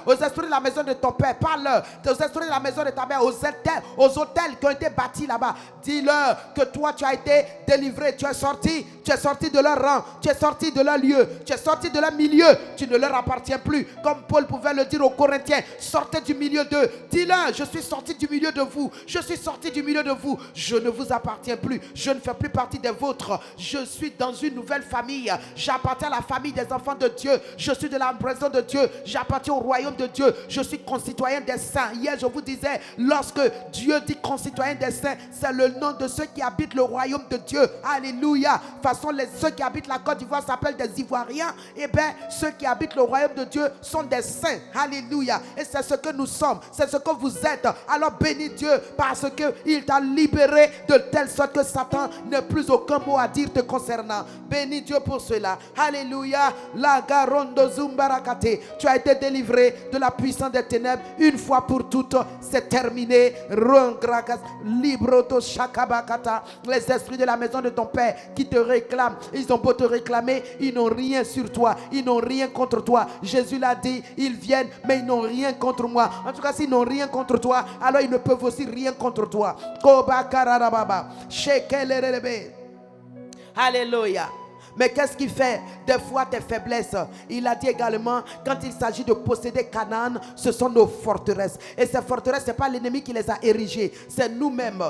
aux esprits de la maison de ton père, parle-leur, aux esprits de la maison de ta mère, aux hôtels qui ont été bâtis là-bas. Dis-leur que toi tu as été délivré, tu es sorti tu es sorti de leur rang, tu es sorti de leur lieu, tu es sorti de leur milieu, tu ne leur appartiens plus. Comme Paul pouvait le dire aux Corinthiens, sortez du milieu d'eux. Dis-leur, je suis sorti du milieu de vous, je suis sorti du milieu de vous, je ne vous appartiens plus, je ne fais plus partie des vôtres, je suis dans une nouvelle famille, j'appartiens à la famille des enfants de Dieu, je suis de la présence de Dieu, j'appartiens au royaume de Dieu, je suis concitoyen des saints. Hier je vous disais, lorsque Dieu dit concitoyen des saints, c'est le nom de ceux qui habitent le royaume de Dieu. Alléluia. De toute façon, ceux qui habitent la Côte d'Ivoire s'appellent des Ivoiriens. Et bien, ceux qui habitent le royaume de Dieu sont des saints. Alléluia. Et c'est ce que nous sommes, c'est ce que vous êtes. Alors bénis Dieu parce qu'il t'a libéré de telle sorte que Satan n'a plus aucun mot à dire te concernant. Bénis Dieu pour cela. Alléluia. La garondo zumbarakate. Tu as été délivré de la puissance des ténèbres une fois pour toutes. C'est terminé. Libroto shakabakata. Les esprits de la maison de ton père qui te réclament, ils ont beau te réclamer, ils n'ont rien sur toi, ils n'ont rien contre toi. Jésus l'a dit, ils viennent mais ils n'ont rien contre moi. En tout cas, s'ils n'ont rien contre toi, alors ils ne peuvent aussi rien contre toi. Alléluia. Mais qu'est-ce qui fait des fois tes faiblesses? Il a dit également, quand il s'agit de posséder Canaan, ce sont nos forteresses. Et ces forteresses, ce n'est pas l'ennemi qui les a érigées. C'est nous-mêmes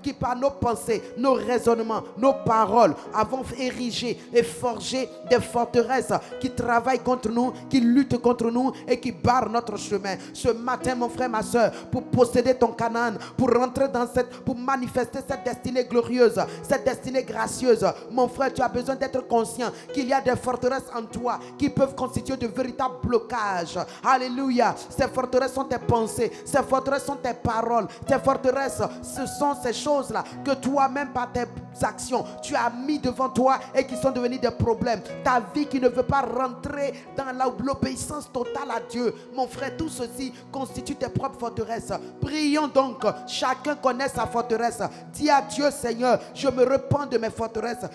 qui par nos pensées, nos raisonnements, nos paroles, avons érigé et forgé des forteresses qui travaillent contre nous, qui luttent contre nous et qui barrent notre chemin. Ce matin, mon frère, ma soeur, pour posséder ton Canaan, pour rentrer dans pour manifester cette destinée glorieuse, cette destinée gracieuse, mon frère, tu as besoin d'être conscient qu'il y a des forteresses en toi qui peuvent constituer de véritables blocages. Alléluia. Ces forteresses sont tes pensées, ces forteresses sont tes paroles, tes forteresses, ce sont ces choses-là que toi-même par tes actions tu as mis devant toi et qui sont devenues des problèmes. Ta vie qui ne veut pas rentrer dans l'obéissance totale à Dieu. Mon frère, tout ceci constitue tes propres forteresses. Prions donc, chacun connaît sa forteresse. Dis à Dieu, Seigneur, je me repens de mes forteresses.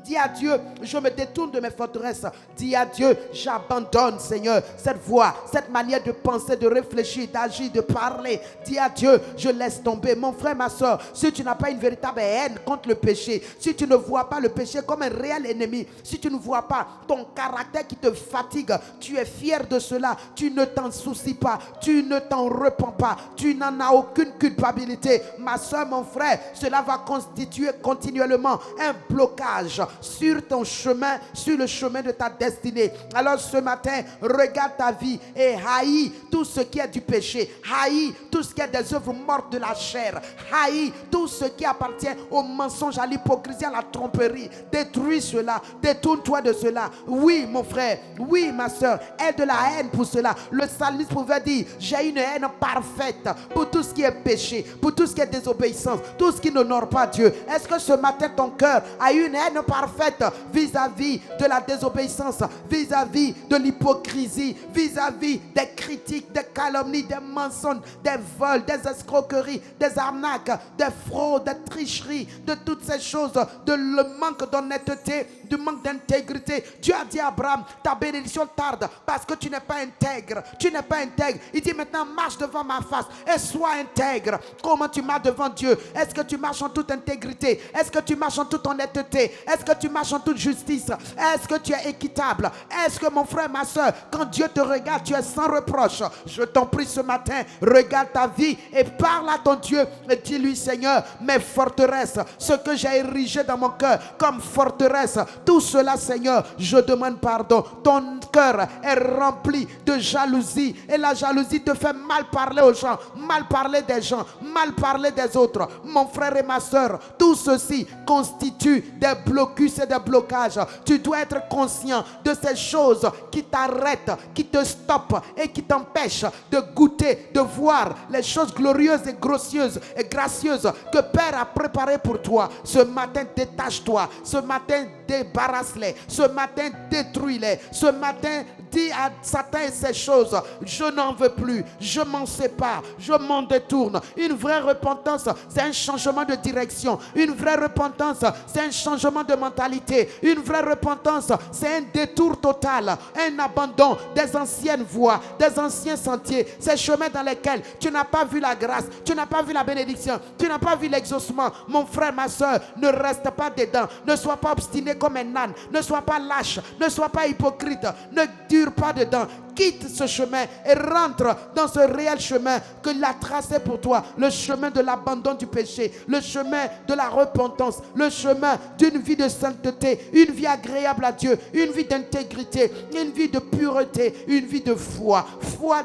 Dis à Dieu, je me détourne de mes forteresses. Dis à Dieu, j'abandonne, Seigneur, cette voie, cette manière de penser, de réfléchir, d'agir, de parler. Dis à Dieu, je laisse tomber. Mon frère, ma soeur, si tu n'as pas une véritable haine contre le péché, si tu ne vois pas le péché comme un réel ennemi, si tu ne vois pas ton caractère qui te fatigue, tu es fier de cela, tu ne t'en soucies pas, tu ne t'en repens pas, tu n'en as aucune culpabilité. Ma soeur, mon frère, cela va constituer continuellement un blocage sur ton chemin, sur le chemin de ta destinée. Alors ce matin, regarde ta vie et haïs tout ce qui est du péché, haïs tout ce qui est des œuvres mortes de la chair, haïs tout ce qui appartient au mensonge, à l'hypocrisie, à la tromperie. Détruis cela, détourne-toi de cela. Oui mon frère, oui ma soeur, aie de la haine pour cela. Le psalmiste pouvait dire, j'ai une haine parfaite pour tout ce qui est péché, pour tout ce qui est désobéissance, tout ce qui n'honore pas Dieu. Est-ce que ce matin ton cœur a une haine parfaite vis-à-vis de la désobéissance, vis-à-vis de l'hypocrisie, vis-à-vis des critiques, des calomnies, des mensonges, des vols, des escroqueries, des arnaques, des fraudes, des tricheries, de toutes ces choses, de le manque d'honnêteté, du manque d'intégrité? Dieu a dit à Abraham, ta bénédiction tarde parce que tu n'es pas intègre. Tu n'es pas intègre. Il dit maintenant marche devant ma face et sois intègre. Comment tu marches devant Dieu? Est-ce que tu marches en toute intégrité? Est-ce que tu marches en toute honnêteté? Est-ce que tu marches en toute justice? Est-ce que tu es équitable? Est-ce que mon frère, ma soeur, quand Dieu te regarde, tu es sans reproche? Je t'en prie ce matin, regarde ta vie et parle à ton Dieu et dis-lui, Seigneur, mes forteresses, ce que j'ai érigé dans mon cœur comme forteresse, tout cela, Seigneur, je demande pardon. Ton cœur est rempli de jalousie et la jalousie te fait mal parler aux gens, mal parler des gens, mal parler des autres. Mon frère et ma soeur, tout ceci constitue des blocus et des blocages. Tu dois être conscient de ces choses qui t'arrêtent, qui te stoppent et qui t'empêchent de goûter, de voir les choses glorieuses et grossieuses et gracieuses que Père a préparées pour toi. Ce matin, détache-toi. Ce matin, débarrasse-les. Ce matin, détruis-les. Ce matin, dis à Satan et ces choses, je n'en veux plus, je m'en sépare, je m'en détourne. Une vraie repentance, c'est un changement de direction. Une vraie repentance, c'est un changement de mentalité. Une vraie repentance, c'est un détour total, un abandon des anciennes voies, des anciens sentiers, ces chemins dans lesquels tu n'as pas vu la grâce, tu n'as pas vu la bénédiction, tu n'as pas vu l'exaucement. Mon frère, ma soeur, ne reste pas dedans, ne sois pas obstiné comme un âne, ne sois pas lâche, ne sois pas hypocrite, ne dure pas dedans. Quitte ce chemin et rentre dans ce réel chemin que il a tracé pour toi, le chemin de l'abandon du péché, le chemin de la repentance, le chemin d'une vie de sainteté, une vie agréable à Dieu, une vie d'intégrité, une vie de pureté, une vie de foi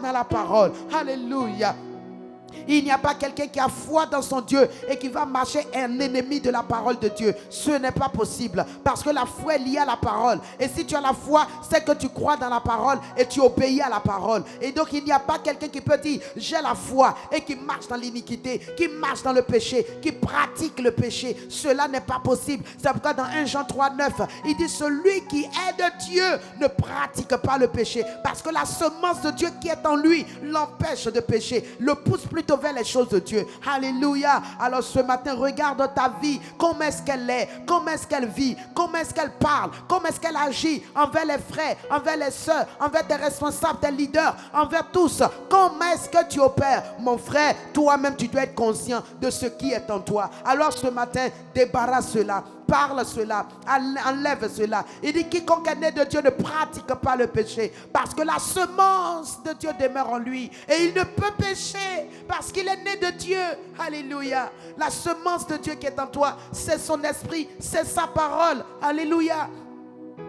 dans la parole. Alléluia. Il n'y a pas quelqu'un qui a foi dans son Dieu et qui va marcher un ennemi de la parole de Dieu. Ce n'est pas possible parce que la foi est liée à la parole. Et si tu as la foi, c'est que tu crois dans la parole et tu obéis à la parole. Et donc il n'y a pas quelqu'un qui peut dire j'ai la foi et qui marche dans l'iniquité, qui marche dans le péché, qui pratique le péché. Cela n'est pas possible. C'est pourquoi dans 1 Jean 3,9, il dit celui qui est de Dieu ne pratique pas le péché parce que la semence de Dieu qui est en lui l'empêche de pécher, le pousse plutôt vers les choses de Dieu. Alléluia. Alors ce matin, regarde ta vie. Comment est-ce qu'elle est? Comment est-ce qu'elle vit? Comment est-ce qu'elle parle? Comment est-ce qu'elle agit envers les frères, envers les sœurs, envers tes responsables, tes leaders, envers tous? Comment est-ce que tu opères? Mon frère, toi-même tu dois être conscient de ce qui est en toi. Alors ce matin, débarrasse cela. Parle cela, enlève cela. Il dit quiconque est né de Dieu ne pratique pas le péché parce que la semence de Dieu demeure en lui et il ne peut pécher parce qu'il est né de Dieu. Alléluia. La semence de Dieu qui est en toi, c'est son esprit, c'est sa parole. Alléluia.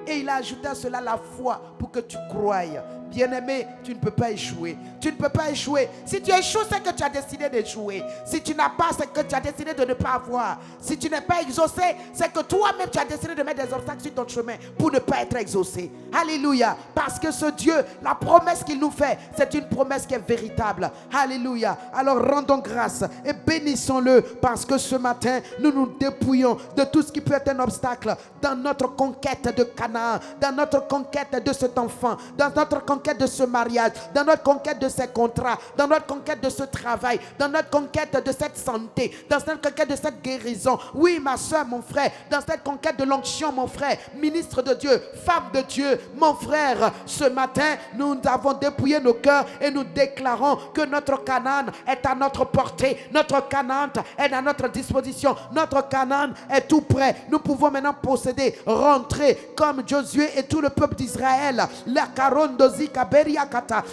Et il a ajouté à cela la foi pour que tu croyes. Bien-aimé, tu ne peux pas échouer. Tu ne peux pas échouer. Si tu échoues, c'est que tu as décidé d'échouer. Si tu n'as pas, c'est que tu as décidé de ne pas avoir. Si tu n'es pas exaucé, c'est que toi-même tu as décidé de mettre des obstacles sur ton chemin pour ne pas être exaucé. Alléluia. Parce que ce Dieu, la promesse qu'il nous fait, c'est une promesse qui est véritable. Alléluia. Alors rendons grâce et bénissons-le parce que ce matin, nous nous dépouillons de tout ce qui peut être un obstacle dans notre conquête de Canaan, dans notre conquête de cet enfant, dans notre conquête de ce mariage, dans notre conquête de ces contrats, dans notre conquête de ce travail, dans notre conquête de cette santé, dans notre conquête de cette guérison. Oui, ma soeur, mon frère, dans cette conquête de l'onction, mon frère, ministre de Dieu, femme de Dieu, mon frère, ce matin, nous avons dépouillé nos cœurs et nous déclarons que notre Canaan est à notre portée, notre Canaan est à notre disposition, notre Canaan est tout prêt. Nous pouvons maintenant posséder, rentrer comme Josué et tout le peuple d'Israël. La carondosi.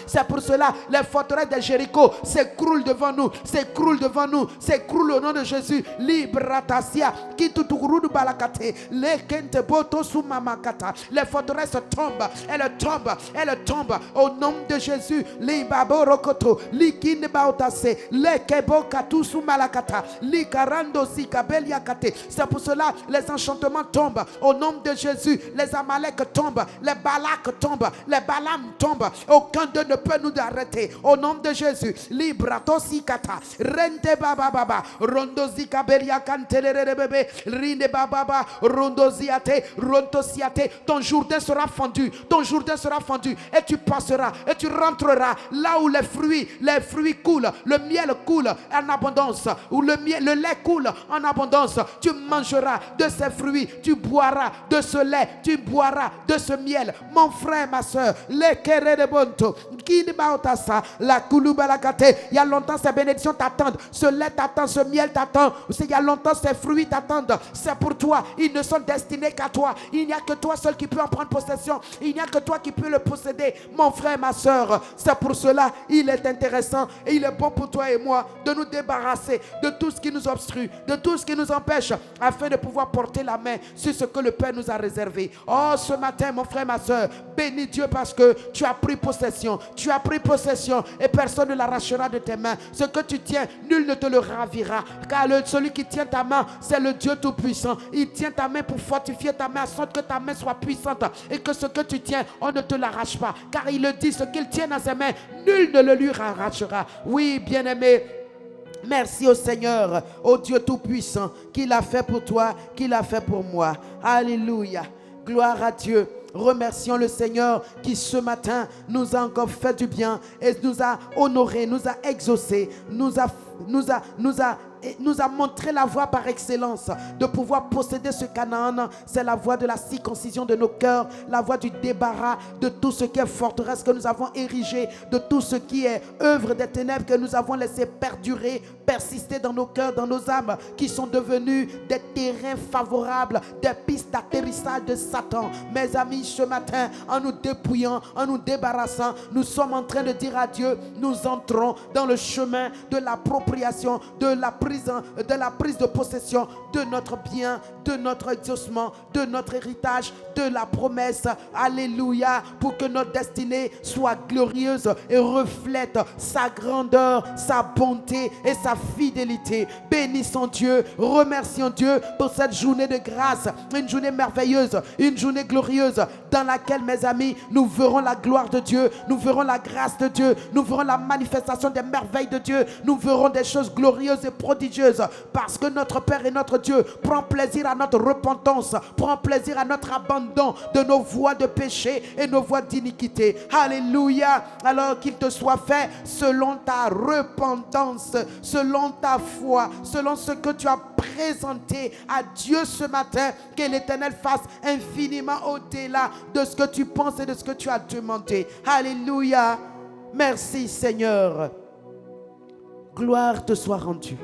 C'est pour cela les forteresses de Jéricho s'écroulent devant nous, s'écroulent devant nous, s'écroulent au nom de Jésus. Libratasia qui tuturudu balakate les kente boto sumamakata. Les forteresses tombent, elles tombent, elles tombent au nom de Jésus. Libabo rokoto likine baotase les kebo katu sumalakata likarando sikabeliakate. C'est pour cela les enchantements tombent au nom de Jésus. Les Amalek tombent, les Balak tombent, les Balam tombent. Aucun d'eux ne peut nous arrêter. Au nom de Jésus. Librato sikata. Rente baba baba. Rondo zika beria kantelere bébé. Rinde baba. Rondo ziate. Ronto siate. Ton Jourdain sera fendu. Ton Jourdain sera fendu. Et tu passeras. Et tu rentreras là où les fruits coulent. Le miel coule en abondance. Où le lait coule en abondance. Tu mangeras de ces fruits. Tu boiras de ce lait. Tu boiras de ce miel. Mon frère, ma soeur. Il y a longtemps ces bénédictions t'attendent, ce lait t'attend, ce miel t'attend. Il y a longtemps ces fruits t'attendent. C'est pour toi, ils ne sont destinés qu'à toi. Il n'y a que toi seul qui peux en prendre possession. Il n'y a que toi qui peux le posséder, mon frère, ma soeur. C'est pour cela il est intéressant et il est bon pour toi et moi de nous débarrasser de tout ce qui nous obstrue, de tout ce qui nous empêche, afin de pouvoir porter la main sur ce que le Père nous a réservé. Oh, ce matin, mon frère, ma soeur, bénis Dieu parce que tu as pris possession. Tu as pris possession et personne ne l'arrachera de tes mains. Ce que tu tiens, nul ne te le ravira. Car celui qui tient ta main, c'est le Dieu Tout-Puissant. Il tient ta main pour fortifier ta main, afin que ta main soit puissante et que ce que tu tiens, on ne te l'arrache pas. Car il le dit, ce qu'il tient dans ses mains, nul ne le lui arrachera. Oui, bien-aimé. Merci au Seigneur, au Dieu Tout-Puissant, qui l'a fait pour toi, qui l'a fait pour moi. Alléluia. Gloire à Dieu. Remercions le Seigneur qui ce matin nous a encore fait du bien et nous a honorés, nous a exaucés, nous a montré la voie par excellence de pouvoir posséder ce Canaan. C'est la voie de la circoncision de nos cœurs, la voie du débarras de tout ce qui est forteresse que nous avons érigé, de tout ce qui est œuvre des ténèbres que nous avons laissé perdurer, persister dans nos cœurs, dans nos âmes, qui sont devenus des terrains favorables, des pistes d'atterrissage de Satan. Mes amis, ce matin, en nous dépouillant, en nous débarrassant, nous sommes en train de dire à Dieu, nous entrons dans le chemin de l'appropriation, de la prise de possession de notre bien, de notre exaucement, de notre héritage, de la promesse. Alléluia, pour que notre destinée soit glorieuse et reflète sa grandeur, sa bonté et sa fidélité. Bénissons Dieu, remercions Dieu pour cette journée de grâce, une journée merveilleuse, une journée glorieuse dans laquelle, mes amis, nous verrons la gloire de Dieu, nous verrons la grâce de Dieu, nous verrons la manifestation des merveilles de Dieu, nous verrons des choses glorieuses et prodigieuses, parce que notre Père et notre Dieu prend plaisir à notre repentance, prend plaisir à notre abandon de nos voies de péché et nos voies d'iniquité. Alléluia. Alors qu'il te soit fait selon ta repentance, selon ta foi, selon ce que tu as présenté à Dieu ce matin, que l'Éternel fasse infiniment au-delà de ce que tu penses et de ce que tu as demandé. Alléluia. Merci Seigneur. Gloire te soit rendue.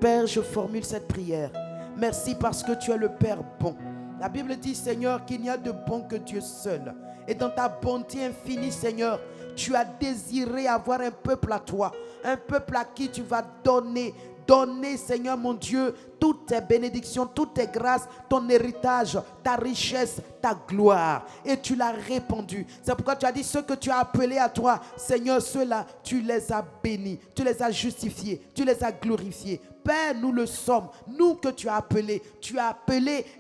Père, je formule cette prière. Merci parce que tu es le Père bon. La Bible dit, Seigneur, qu'il n'y a de bon que Dieu seul. Et dans ta bonté infinie, Seigneur, tu as désiré avoir un peuple à toi. Un peuple à qui tu vas donner, Seigneur mon Dieu, toutes tes bénédictions, toutes tes grâces, ton héritage, ta richesse, ta gloire. Et tu l'as répandu. C'est pourquoi tu as dit, ceux que tu as appelés à toi, Seigneur, ceux-là, tu les as bénis, tu les as justifiés, tu les as glorifiés. Père, nous le sommes, nous que tu as appelés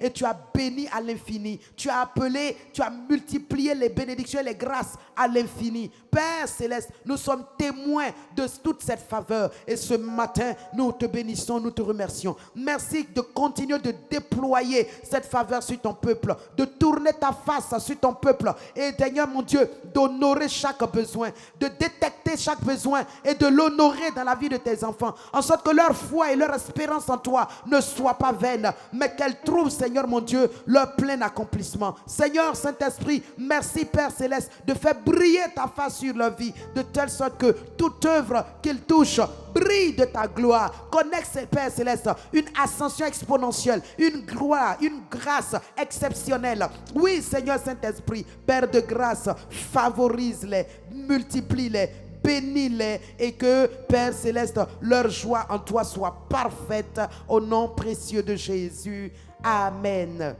et tu as béni à l'infini. Tu as appelé, tu as multiplié les bénédictions et les grâces à l'infini. Père céleste, nous sommes témoins de toute cette faveur. Et ce matin, nous te bénissons, nous te remercions. Merci de continuer de déployer cette faveur sur ton peuple, de tourner ta face sur ton peuple. Et Seigneur mon Dieu, d'honorer chaque besoin, de détecter chaque besoin et de l'honorer dans la vie de tes enfants. En sorte que leur foi et leur espérance en toi ne soit pas vaine, mais qu'elles trouvent, Seigneur mon Dieu, leur plein accomplissement. Seigneur Saint-Esprit, merci Père Céleste de faire briller ta face sur leur vie, de telle sorte que toute œuvre qu'ils touchent brille de ta gloire. Connecte, Père Céleste, une ascension exponentielle, une gloire, une grâce exceptionnelle. Oui, Seigneur Saint-Esprit, Père de grâce, favorise-les, multiplie-les, bénis-les et que, Père Céleste, leur joie en toi soit parfaite au nom précieux de Jésus. Amen.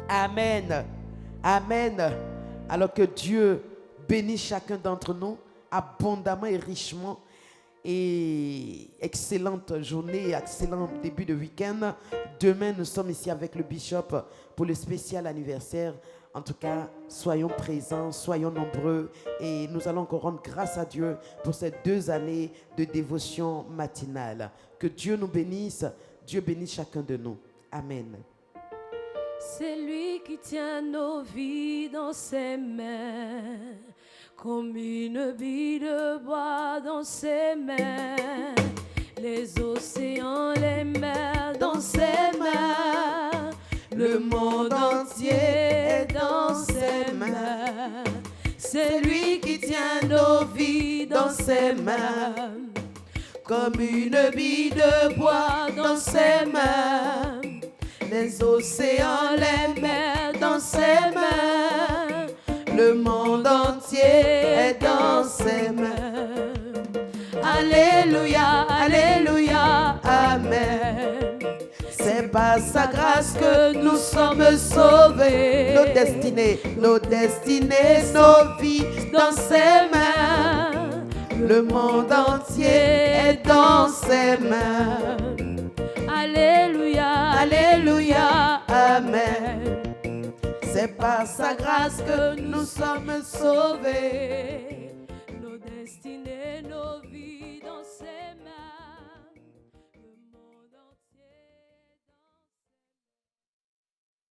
Amen. Amen. Alors que Dieu bénisse chacun d'entre nous abondamment et richement. Et excellente journée, excellent début de week-end. Demain, nous sommes ici avec le bishop pour le spécial anniversaire. En tout cas, soyons présents, soyons nombreux et nous allons encore rendre grâce à Dieu pour ces 2 années de dévotion matinale. Que Dieu nous bénisse, Dieu bénisse chacun de nous. Amen. C'est lui qui tient nos vies dans ses mains, comme une bille de bois dans ses mains, les océans, les mers dans ses mains, le monde entier est dans ses mains. C'est lui qui tient nos vies dans ses mains, comme une bille de bois dans ses mains, les océans, les mers dans ses mains, le monde entier est dans ses mains. Alléluia, alléluia, amen. C'est par sa grâce que nous sommes sauvés. Nos destinées, nos vies dans ses mains. Le monde entier est dans ses mains. Alléluia, alléluia, amen. C'est par sa grâce que nous sommes sauvés.